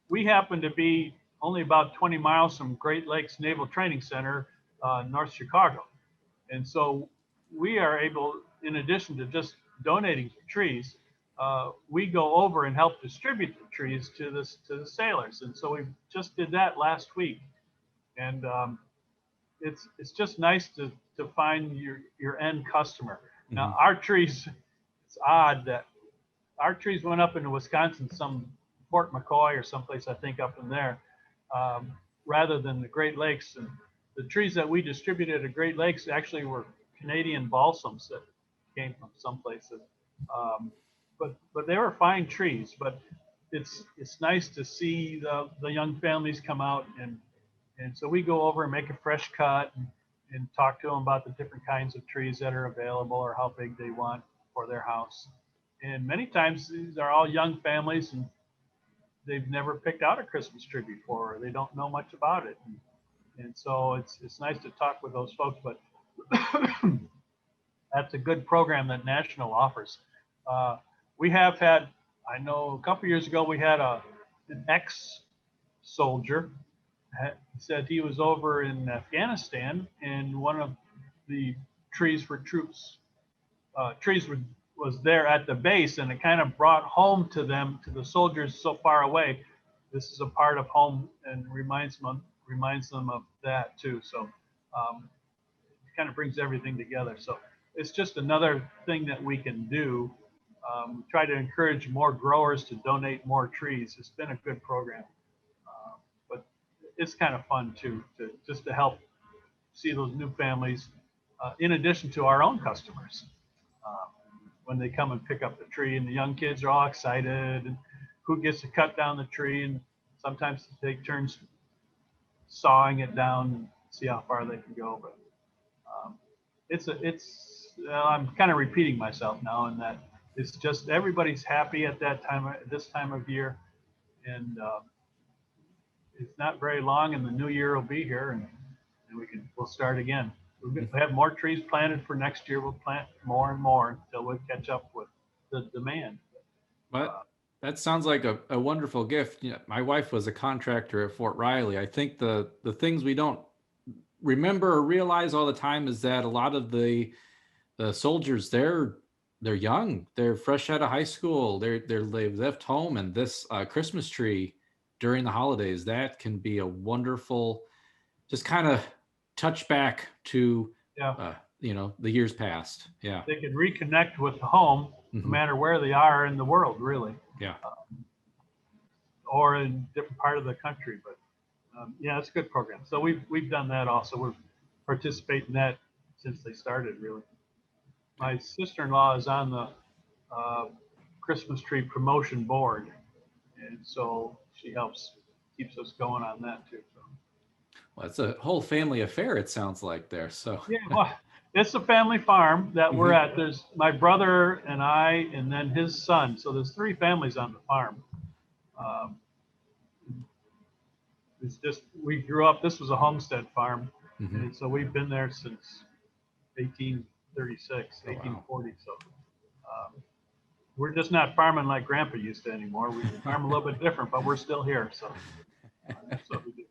S4: We happen to be only about 20 miles from Great Lakes Naval Training Center, North Chicago. And so we are able, in addition to just donating trees, we go over and help distribute the trees to the sailors. And so we just did that last week. And it's just nice to find your end customer. Now, our trees, it's odd that our trees went up into Wisconsin, some Fort McCoy or someplace, I think, up in there, rather than the Great Lakes. And the trees that we distributed at Great Lakes actually were Canadian balsams that came from some places. But they were fine trees. But it's nice to see the young families come out, and so we go over and make a fresh cut and talk to them about the different kinds of trees that are available or how big they want for their house. And many times these are all young families, and they've never picked out a Christmas tree before, or they don't know much about it. And so it's nice to talk with those folks, but that's a good program that National offers. We have had, I know a couple years ago, we had an ex-soldier said he was over in Afghanistan, and one of the Trees for Troops trees was there at the base, and it kind of brought home to them, to the soldiers so far away. This is a part of home, and reminds them of that too. So it kind of brings everything together. So it's just another thing that we can do. Try to encourage more growers to donate more trees. It's been a good program, but it's kind of fun too, just to help see those new families, in addition to our own customers. When they come and pick up the tree, and the young kids are all excited, and who gets to cut down the tree, and sometimes they take turns sawing it down and see how far they can go. But I'm kind of repeating myself now, in that it's just everybody's happy at this time of year, and it's not very long, and the new year will be here, and we'll start again. We have more trees planted for next year. We'll plant more and more until we catch up with the demand.
S1: But that sounds like a wonderful gift. You know, my wife was a contractor at Fort Riley. I think the things we don't remember or realize all the time is that a lot of the soldiers, they're young, they're fresh out of high school, they've left home, and this Christmas tree during the holidays, that can be a wonderful, just kind of touch back to the years past. Yeah,
S4: they can reconnect with the home, no matter where they are in the world, really.
S1: Yeah,
S4: or in different part of the country. But it's a good program. So we've done that also. We're participating in that since they started, really. My sister-in-law is on the Christmas tree promotion board, and so she keeps us going on that too. So.
S1: Well, it's a whole family affair, it sounds like there. So
S4: yeah, well, it's a family farm that we're at. There's my brother and I, and then his son. So there's 3 families on the farm. It's just, we grew up, this was a homestead farm. And so we've been there since 1836, 1840. So we're just not farming like Grandpa used to anymore. We farm a little bit different, but we're still here. So that's what we do.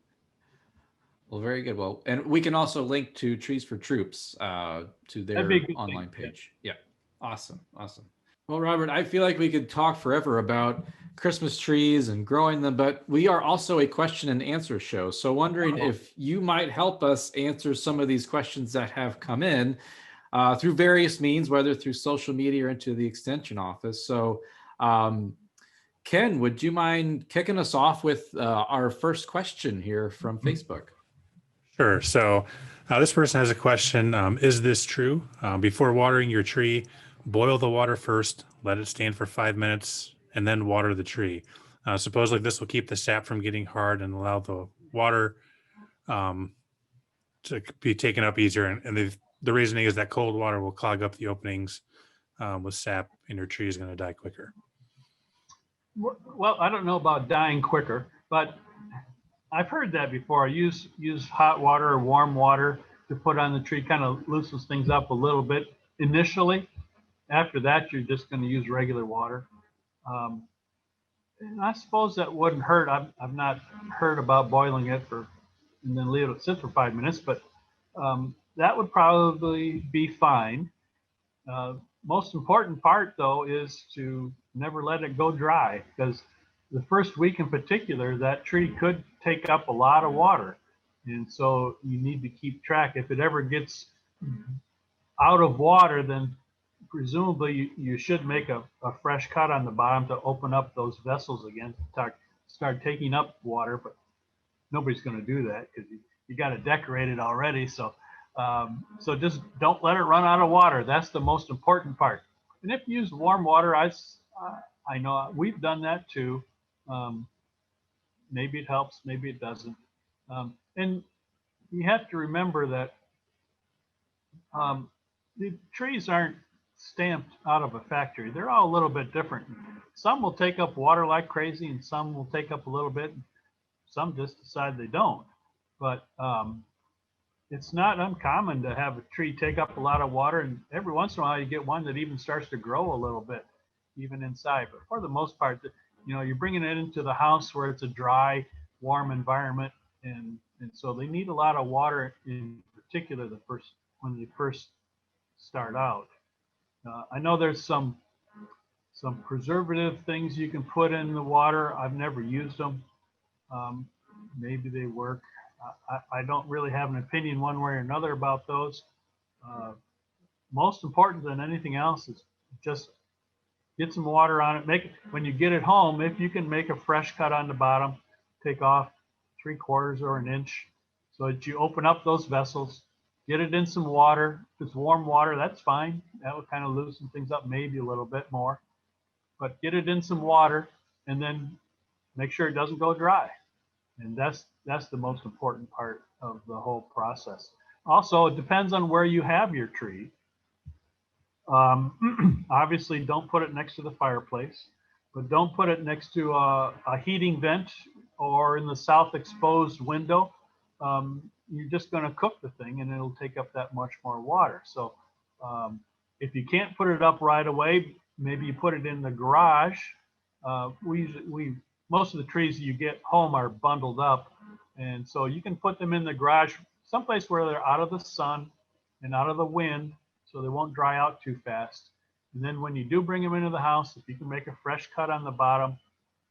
S1: Well, very good. Well, and we can also link to Trees for Troops to their
S4: That'd be a good
S1: online
S4: thing, yeah.
S1: page. Yeah. Awesome. Awesome. Well, Robert, I feel like we could talk forever about Christmas trees and growing them, but we are also a question and answer show. So wondering if you might help us answer some of these questions that have come in through various means, whether through social media or into the extension office. So Ken, would you mind kicking us off with our first question here from Facebook?
S3: Sure. So this person has a question. Is this true? Before watering your tree, boil the water first, let it stand for 5 minutes, and then water the tree. Supposedly this will keep the sap from getting hard and allow the water to be taken up easier. And the reasoning is that cold water will clog up the openings with sap, and your tree is going to die quicker.
S4: Well, I don't know about dying quicker, but I've heard that before. Use hot water or warm water to put on the tree, kind of loosens things up a little bit initially. After that, you're just going to use regular water. And I suppose that wouldn't hurt. I've not heard about boiling it and then leave it sit for 5 minutes, but that would probably be fine. Most important part, though, is to never let it go dry, because the first week in particular, that tree could take up a lot of water. And so you need to keep track. If it ever gets out of water, then presumably you should make a fresh cut on the bottom to open up those vessels again, to start taking up water. But nobody's going to do that because you got it decorated already. So just don't let it run out of water. That's the most important part. And if you use warm water, I know we've done that too. Maybe it helps, maybe it doesn't. And you have to remember that the trees aren't stamped out of a factory. They're all a little bit different. Some will take up water like crazy, and some will take up a little bit. Some just decide they don't. But it's not uncommon to have a tree take up a lot of water, and every once in a while you get one that even starts to grow a little bit, even inside. But for the most part, you're bringing it into the house where it's a dry, warm environment, and so they need a lot of water, in particular when they first start out. I know there's some preservative things you can put in the water. I've never used them. Maybe they work. I don't really have an opinion one way or another about those. Most important than anything else is just get some water on it. When you get it home, if you can make a fresh cut on the bottom, take off 3/4 or an inch so that you open up those vessels, get it in some water. If it's warm water, that's fine. That will kind of loosen things up maybe a little bit more. But get it in some water and then make sure it doesn't go dry. And that's the most important part of the whole process. Also, it depends on where you have your tree. Obviously, don't put it next to the fireplace, but don't put it next to a heating vent or in the south exposed window. You're just going to cook the thing, and it'll take up that much more water. So if you can't put it up right away, maybe you put it in the garage. Most of the trees you get home are bundled up, and so you can put them in the garage, someplace where they're out of the sun and out of the wind, so they won't dry out too fast. And then when you do bring them into the house, if you can make a fresh cut on the bottom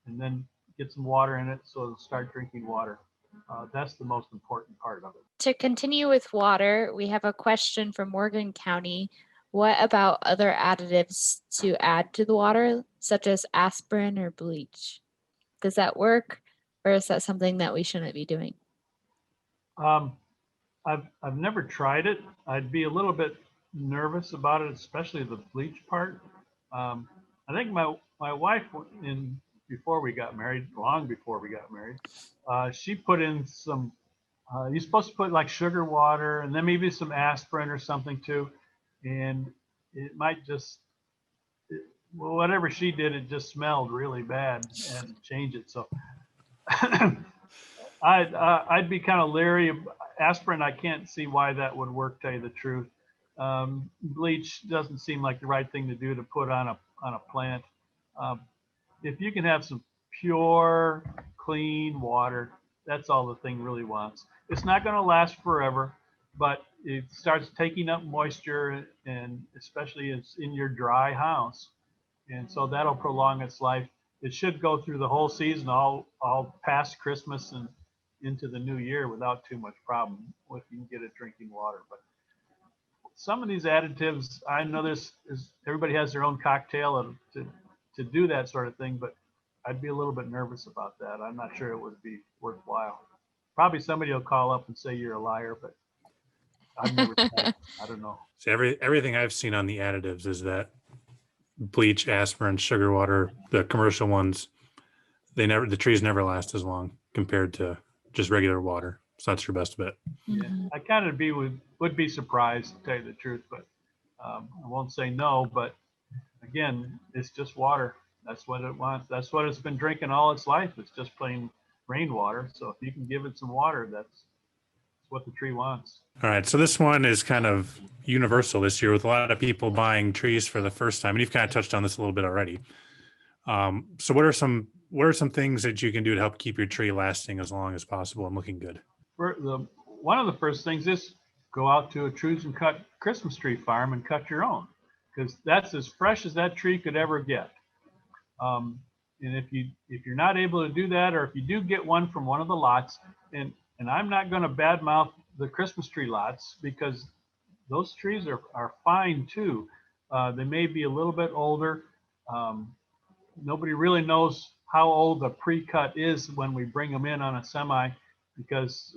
S4: and then get some water in it so it'll start drinking water, that's the most important part of it.
S2: To continue with water, we have a question from Morgan County. What about other additives to add to the water, such as aspirin or bleach? Does that work, or is that something that we shouldn't be doing?
S4: I've never tried it. I'd be a little bit nervous about it, especially the bleach part. I think my wife, before we got married, long before we got married, she put in some. You're supposed to put like sugar water and then maybe some aspirin or something too, and it might just. Whatever she did, it just smelled really bad and change it. So I'd be kind of leery of aspirin. I can't see why that would work, to tell you the truth. Bleach doesn't seem like the right thing to do to put on a plant. Um, if you can have some pure, clean water, that's all the thing really wants. It's not going to last forever, but it starts taking up moisture, and especially it's in your dry house, and so that'll prolong its life. It should go through the whole season, all past Christmas and into the new year without too much problem if you can get it drinking water. But some of these additives, I know everybody has their own cocktail to do that sort of thing, but I'd be a little bit nervous about that. I'm not sure it would be worthwhile. Probably somebody will call up and say you're a liar, but I've never tried it. I don't know.
S3: So everything I've seen on the additives is that bleach, aspirin, sugar water, the commercial ones, the trees never last as long compared to just regular water. So that's your best bet.
S4: Yeah, I kind of would be surprised, to tell you the truth, but I won't say no. But again, it's just water. That's what it wants. That's what it's been drinking all its life. It's just plain rainwater. So if you can give it some water, that's what the tree wants.
S3: All right. So this one is kind of universal this year with a lot of people buying trees for the first time. And you've kind of touched on this a little bit already. So what are some things that you can do to help keep your tree lasting as long as possible and looking good?
S4: One of the first things is go out to a Trues and Cut Christmas tree farm and cut your own, because that's as fresh as that tree could ever get. And if you're not able to do that, or if you do get one from one of the lots, and I'm not going to badmouth the Christmas tree lots, because those trees are fine too. They may be a little bit older. Nobody really knows how old the pre-cut is when we bring them in on a semi, because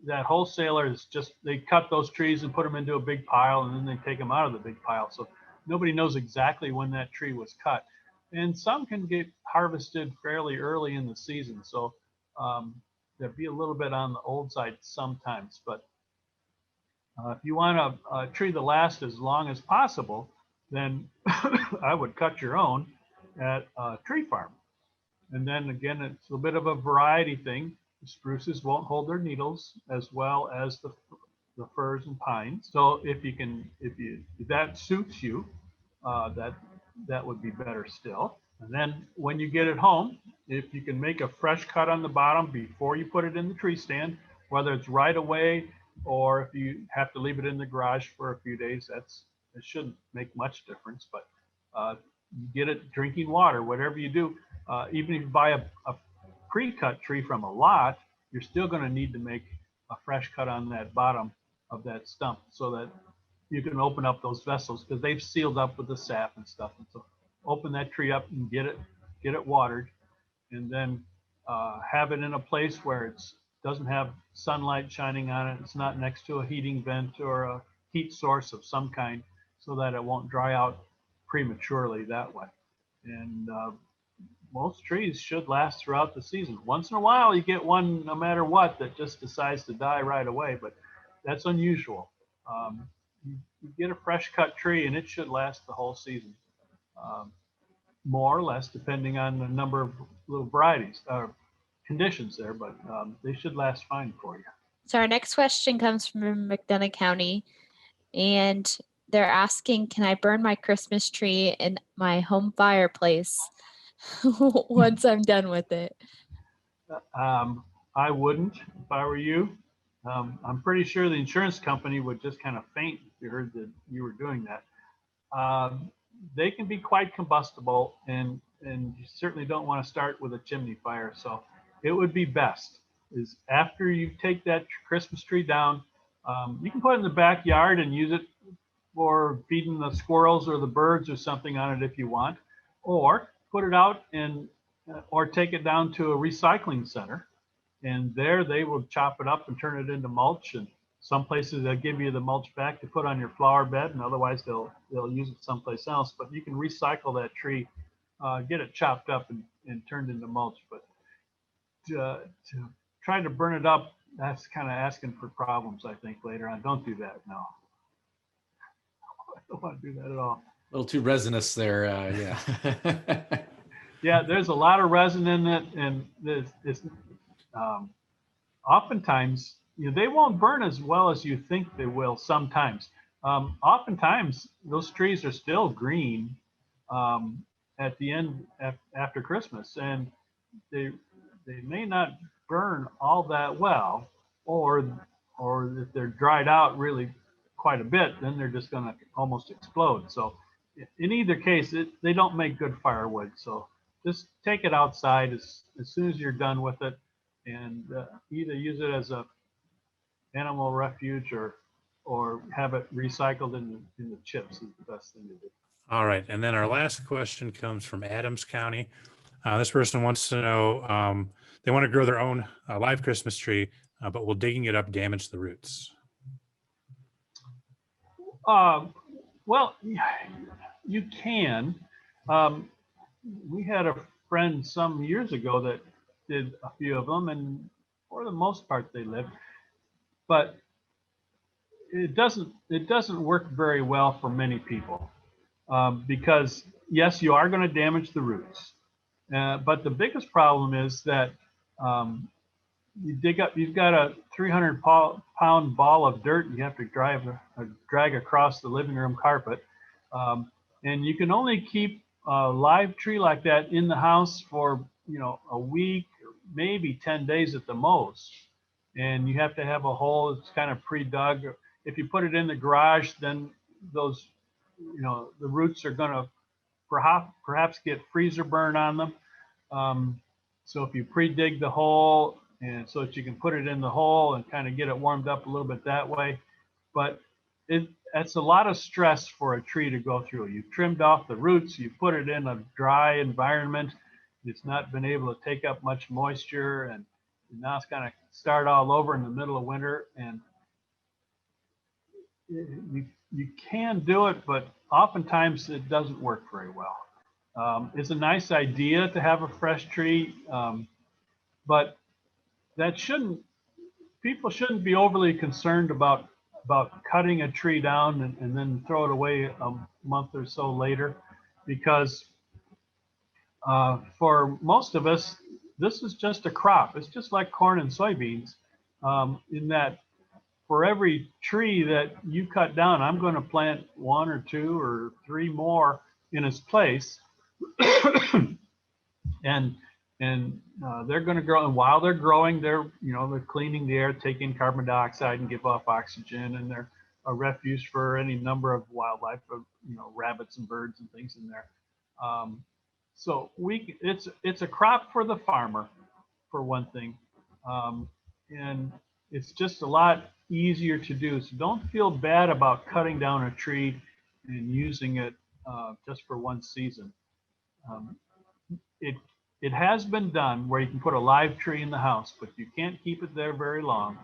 S4: that wholesaler is they cut those trees and put them into a big pile, and then they take them out of the big pile. So nobody knows exactly when that tree was cut. And some can get harvested fairly early in the season. So they'll be a little bit on the old side sometimes. But if you want a tree to last as long as possible, then I would cut your own at a tree farm. And then again, it's a bit of a variety thing. The spruces won't hold their needles as well as the firs and pines. So if that suits you, that would be better still. And then when you get it home, if you can make a fresh cut on the bottom before you put it in the tree stand, whether it's right away or if you have to leave it in the garage for a few days, it shouldn't make much difference. But you get it drinking water, whatever you do. Even if you buy a pre-cut tree from a lot, you're still going to need to make a fresh cut on that bottom of that stump so that you can open up those vessels, because they've sealed up with the sap and stuff. And so open that tree up and get it watered, and then have it in a place where it doesn't have sunlight shining on it. It's not next to a heating vent or a heat source of some kind, so that it won't dry out prematurely that way. And most trees should last throughout the season. Once in a while, you get one, no matter what, that just decides to die right away, but that's unusual. You get a fresh cut tree and it should last the whole season, more or less, depending on the number of little varieties or conditions there, but they should last fine for you.
S2: So our next question comes from McDonough County, and they're asking, can I burn my Christmas tree in my home fireplace once I'm done with it?
S4: I wouldn't if I were you. I'm pretty sure the insurance company would just kind of faint if you heard that you were doing that. They can be quite combustible, and you certainly don't want to start with a chimney fire. So it would be best is after you take that Christmas tree down, you can put it in the backyard and use it for feeding the squirrels or the birds or something on it if you want, or put it out or take it down to a recycling center, and there they will chop it up and turn it into mulch. And some places they'll give you the mulch back to put on your flower bed, and otherwise they'll use it someplace else. But you can recycle that tree, get it chopped up and turned into mulch. But to try to burn it up, that's kind of asking for problems, I think, later on. Don't do that. No, I don't want to do that at all.
S1: A little too resinous there. Yeah.
S4: Yeah, there's a lot of resin in it, and it's oftentimes they won't burn as well as you think they will sometimes. Oftentimes those trees are still green at the end after Christmas, and they they may not burn all that well, or if they're dried out really quite a bit, then they're just going to almost explode. So in either case, they don't make good firewood. So just take it outside as soon as you're done with it, and either use it as a animal refuge or have it recycled in the chips is the best thing to do.
S3: All right. And then our last question comes from Adams County. This person wants to know, they want to grow their own live Christmas tree, but will digging it up damage the roots?
S4: Well, you can. We had a friend some years ago that did a few of them, and for the most part they lived. But it doesn't work very well for many people because yes, you are going to damage the roots. But the biggest problem is that you've got a 300-pound ball of dirt you have to drag across the living room carpet. And you can only keep a live tree like that in the house for, a week, or maybe 10 days at the most. And you have to have a hole that's kind of pre-dug. If you put it in the garage, then those, the roots are going to perhaps get freezer burn on them. So if you pre-dig the hole, and so that you can put it in the hole and kind of get it warmed up a little bit that way. But that's a lot of stress for a tree to go through. You've trimmed off the roots, you put it in a dry environment. It's not been able to take up much moisture, and now it's going to start all over in the middle of winter. And you can do it, but oftentimes it doesn't work very well. It's a nice idea to have a fresh tree, but people shouldn't be overly concerned about cutting a tree down and then throw it away a month or so later, because for most of us, this is just a crop. It's just like corn and soybeans, in that for every tree that you cut down, I'm going to plant 1 or 2 or 3 more in its place. and they're going to grow, and while they're growing, they're cleaning the air, taking carbon dioxide and give off oxygen, and they're a refuge for any number of wildlife, rabbits and birds and things in there. So it's a crop for the farmer, for one thing, and it's just a lot easier to do. So don't feel bad about cutting down a tree and using it just for one season. It has been done where you can put a live tree in the house, but you can't keep it there very long,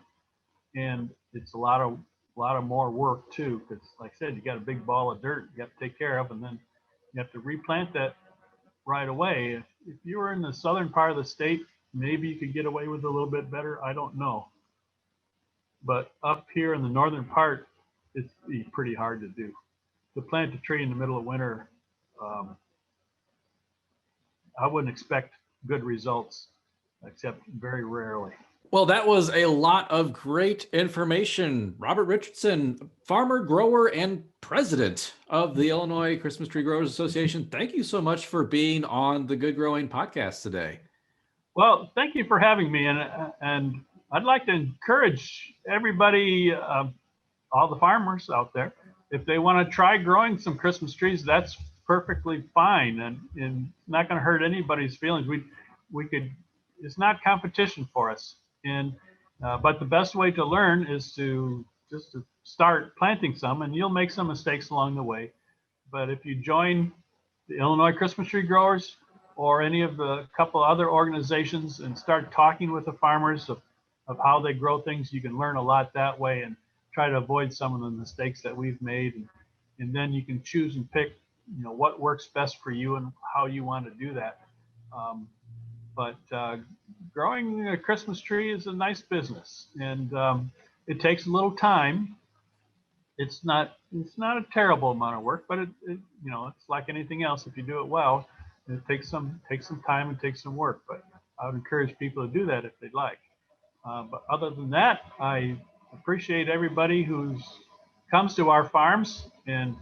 S4: and it's a lot of more work too. Because, like I said, you got a big ball of dirt you have to take care of, and then you have to replant that right away. If you were in the southern part of the state, maybe you could get away with it a little bit better. I don't know, but up here in the northern part, it's pretty hard to do. To plant a tree in the middle of winter, I wouldn't expect good results, except very rarely.
S1: Well, that was a lot of great information. Robert Richardson, farmer, grower, and president of the Illinois Christmas Tree Growers Association. Thank you so much for being on the Good Growing podcast today.
S4: Well, thank you for having me. And I'd like to encourage everybody, all the farmers out there, if they want to try growing some Christmas trees, that's perfectly fine, and not going to hurt anybody's feelings. We could. It's not competition for us, and but the best way to learn is to start planting some, and you'll make some mistakes along the way. But if you join the Illinois Christmas Tree Growers or any of the couple other organizations and start talking with the farmers of how they grow things, you can learn a lot that way and try to avoid some of the mistakes that we've made, and then you can choose and pick what works best for you and how you want to do that. But growing a Christmas tree is a nice business, and it takes a little time. It's not a terrible amount of work, but it's like anything else. If you do it well, it takes some time and takes some work. But I would encourage people to do that if they'd like. But other than that, I appreciate everybody who's comes to our farms, and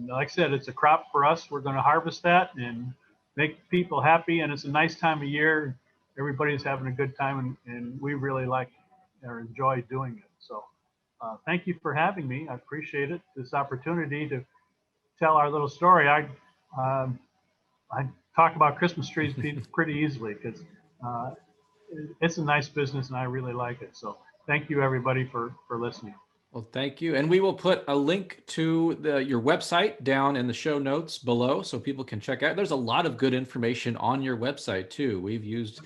S4: like I said, it's a crop for us. We're going to harvest that and make people happy, and it's a nice time of year. Everybody's having a good time, and we really like or enjoy doing it. So thank you for having me. I appreciate it, this opportunity to tell our little story. I talk about Christmas trees pretty easily because it's a nice business and I really like it. So thank you everybody for listening.
S1: Well, thank you. And we will put a link to your website down in the show notes below so people can check out. There's a lot of good information on your website too. We've used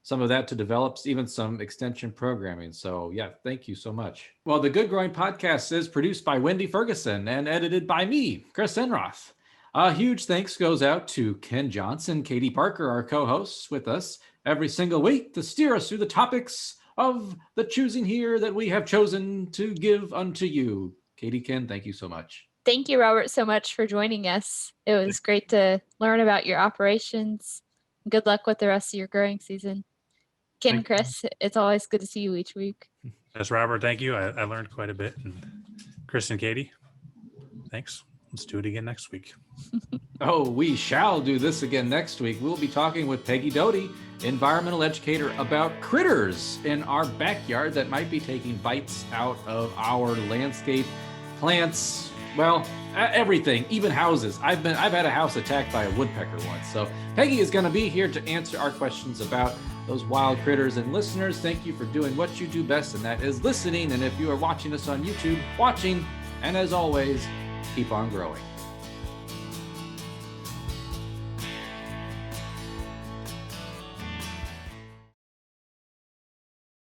S1: some of that to develop even some extension programming. So yeah, thank you so much. Well, the Good Growing Podcast is produced by Wendy Ferguson and edited by me, Chris Enroth. A huge thanks goes out to Ken Johnson, Katie Parker, our co-hosts with us every single week to steer us through the topics of the choosing here that we have chosen to give unto you. Katie, Ken, thank you so much.
S2: Thank you, Robert, so much for joining us. It was great to learn about your operations. Good luck with the rest of your growing season. Ken, Chris, it's always good to see you each week.
S3: Yes, Robert, thank you. I learned quite a bit. And Chris and Katie, thanks. Let's do it again next week.
S1: Oh, we shall do this again next week. We'll be talking with Peggy Doty, environmental educator, about critters in our backyard that might be taking bites out of our landscape, plants, well, everything, even houses. I've had a house attacked by a woodpecker once. So Peggy is going to be here to answer our questions about those wild critters. And listeners, thank you for doing what you do best, and that is listening. And if you are watching us on YouTube, watching, and as always, keep on growing.